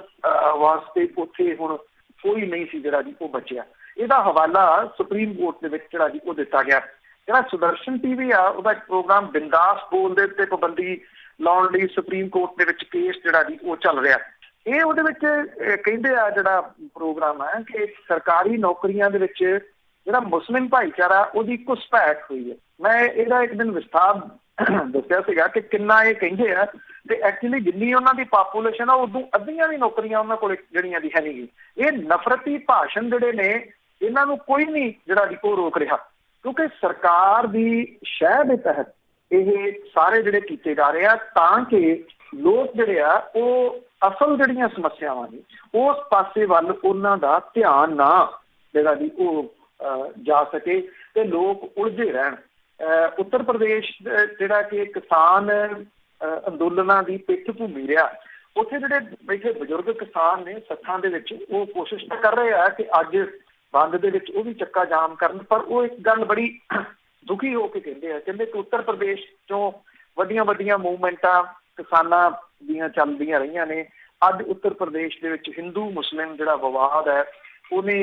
Speaker 2: ਵਾਸਤੇ ਉੱਥੇ ਹੁਣ ਕੋਈ ਨਹੀਂ ਸੀ ਜਿਹੜਾ ਜੀ ਉਹ ਬਚਿਆ। ਇਹਦਾ ਹਵਾਲਾ ਸੁਪਰੀਮ ਕੋਰਟ ਦੇ ਵਿੱਚ ਜਿਹੜਾ ਜੀ ਉਹ ਦਿੱਤਾ ਗਿਆ। ਜਿਹੜਾ ਸੁਦਰਸ਼ਨ ਟੀਵੀ ਆ ਉਹਦਾ ਇੱਕ ਪ੍ਰੋਗਰਾਮ ਬਿੰਦਾਸ ਬੋਲ ਦੇ ਉੱਤੇ ਪਾਬੰਦੀ ਲਾਉਣ ਲਈ ਸੁਪਰੀਮ ਕੋਰਟ ਦੇ ਵਿੱਚ ਕੇਸ ਜਿਹੜਾ ਜੀ ਉਹ ਚੱਲ ਰਿਹਾ। ਇਹ ਉਹਦੇ ਵਿੱਚ ਕਹਿੰਦੇ ਆ ਜਿਹੜਾ ਪ੍ਰੋਗਰਾਮ ਹੈ ਕਿ ਸਰਕਾਰੀ ਨੌਕਰੀਆਂ ਦੇ ਵਿੱਚ ਜਿਹੜਾ ਮੁਸਲਿਮ ਭਾਈਚਾਰਾ ਉਹਦੀ ਘੁਸਪੈਠ ਹੋਈ ਹੈ। ਮੈਂ ਇਹਦਾ ਇੱਕ ਦਿਨ ਵਿਸਥਾਰ ਦੱਸਿਆ ਸੀਗਾ ਕਿ ਕਿੰਨਾ ਇਹ ਕਹਿੰਦੇ ਆ ਤੇ ਐਕਚੁਅਲੀ ਜਿੰਨੀ ਉਹਨਾਂ ਦੀ ਪਾਪੂਲੇਸ਼ਨ ਆ ਉਦੋਂ ਅੱਧੀਆਂ ਵੀ ਨੌਕਰੀਆਂ ਉਹਨਾਂ ਕੋਲ ਜਿਹੜੀਆਂ ਦੀ ਹੈ ਨਹੀਂ। ਇਹ ਨਫ਼ਰਤੀ ਭਾਸ਼ਣ ਜਿਹੜੇ ਨੇ ਇਹਨਾਂ ਨੂੰ ਕੋਈ ਨਹੀਂ ਜਿਹੜਾ ਜੀ ਉਹ ਰੋਕ ਰਿਹਾ, ਕਿਉਂਕਿ ਸਰਕਾਰ ਦੀ ਸ਼ਹਿ ਦੇ ਤਹਿਤ ਇਹ ਸਾਰੇ ਜਿਹੜੇ ਕੀਤੇ ਜਾ ਰਹੇ ਆ ਤਾਂ ਕਿ ਲੋਕ ਜਿਹੜੇ ਆ ਉਹ ਅਸਲ ਜਿਹੜੀਆਂ ਸਮੱਸਿਆਵਾਂ ਨੇ ਉਸ ਪਾਸੇ ਵੱਲ ਉਹਨਾਂ ਦਾ ਧਿਆਨ ਨਾ ਜਿਹੜਾ ਜੀ ਉਹ ਜਾ ਸਕੇ ਤੇ ਲੋਕ ਉਲਝੇ ਰਹਿਣ। ਉੱਤਰ ਪ੍ਰਦੇਸ਼ ਜਿਹੜਾ ਕਿ ਕਿਸਾਨ ਅੰਦੋਲਨਾਂ ਦੀ ਪਿੱਠ ਭੂਮੀ ਰਿਹਾ, ਉੱਥੇ ਜਿਹੜੇ ਬੈਠੇ ਬਜ਼ੁਰਗ ਕਿਸਾਨ ਨੇ ਸੱਥਾਂ ਦੇ ਵਿੱਚ ਉਹ ਕੋਸ਼ਿਸ਼ ਤਾਂ ਕਰ ਰਹੇ ਆ ਕਿ ਅੱਜ ਬੰਦ ਦੇ ਵਿੱਚ ਉਹ ਵੀ ਚੱਕਾ ਜਾਮ ਕਰਨ, ਪਰ ਉਹ ਇੱਕ ਗੱਲ ਬੜੀ ਦੁਖੀ ਹੋ ਕੇ ਕਹਿੰਦੇ ਕਿ ਉੱਤਰ ਪ੍ਰਦੇਸ਼ ਚੋਂ ਵੱਡੀਆਂ ਮੂਵਮੈਂਟਾਂ ਕਿਸਾਨਾਂ ਦੀਆਂ ਚੱਲਦੀਆਂ ਰਹੀਆਂ ਨੇ। ਅੱਜ ਉੱਤਰ ਪ੍ਰਦੇਸ਼ ਦੇ ਵਿੱਚ ਹਿੰਦੂ ਮੁਸਲਿਮ ਜਿਹੜਾ ਵਿਵਾਦ ਹੈ ਉਹਨੇ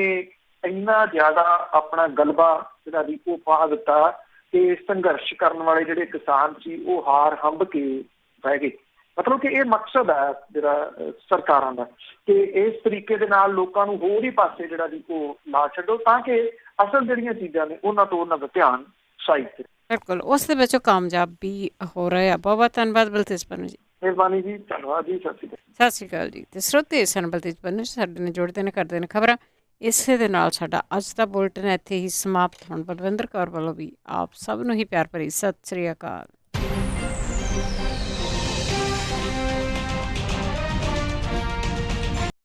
Speaker 2: ਇੰਨਾ ਜ਼ਿਆਦਾ ਆਪਣਾ ਗਲਬਾ ਜਿਹੜਾ ਵੀ ਉਹ ਪਾ ਦਿੱਤਾ ਕਿ ਸੰਘਰਸ਼ ਕਰਨ ਵਾਲੇ ਜਿਹੜੇ ਕਿਸਾਨ ਸੀ ਉਹ ਹਾਰ ਹੰਭ ਕੇ ਬਹਿ ਗਏ। ਮਤਲਬ ਕਿ ਇਹ ਮਕਸਦ ਹੈ ਜਿਹੜਾ ਸਰਕਾਰਾਂ ਦਾ ਕਿ ਇਸ ਤਰੀਕੇ ਦੇ ਨਾਲ ਲੋਕਾਂ ਨੂੰ ਹੋਰ ਹੀ ਪਾਸੇ ਜਿਹੜਾ ਜੀ ਉਹ ਲਾ ਛੱਡੋ ਤਾਂ ਕਿ ਅਸਲ ਜਿਹੜੀਆਂ ਚੀਜ਼ਾਂ ਨੇ ਉਹਨਾਂ ਤੋਂ ਉਹਨਾਂ ਦਾ ਧਿਆਨ ਸਾਈਡ।
Speaker 1: ਬਿਲਕੁਲ, ਉਸ ਦੇ ਵਿੱਚ ਕਾਮਯਾਬੀ ਹੋ ਰਿਹਾ। ਬਹੁਤ ਧੰਨਵਾਦ ਬਲਤੇਜ ਪੰਨੂ ਜੀ।
Speaker 2: ਮਿਹਰਬਾਨੀ ਜੀ, ਧੰਨਵਾਦ ਜੀ, ਸਤਿ ਸ਼੍ਰੀ ਅਕਾਲ।
Speaker 1: ਸਤਿ ਸ਼੍ਰੀ ਅਕਾਲ ਜੀ। ਤੇ ਸਰੋਤੇ ਸਨ ਬਲਤੇਜ ਪੰਨੂ ਸਾਡੇ ਨਾਲ ਜੁੜਦੇ ਨੇ, ਕਰਦੇ ਨੇ ਖਬਰਾਂ। ਇਸੇ ਦੇ ਨਾਲ ਸਾਡਾ ਅੱਜ ਦਾ ਬੁਲਟਨ ਇੱਥੇ ਹੀ ਸਮਾਪਤ ਹੋਣ। ਬਲਵਿੰਦਰ ਕੌਰ ਵੱਲੋਂ ਵੀ ਆਪ ਸਭ ਨੂੰ ਹੀ ਪਿਆਰ ਭਰੀ ਸਤਿ ਸ਼੍ਰੀ ਅਕਾਲ।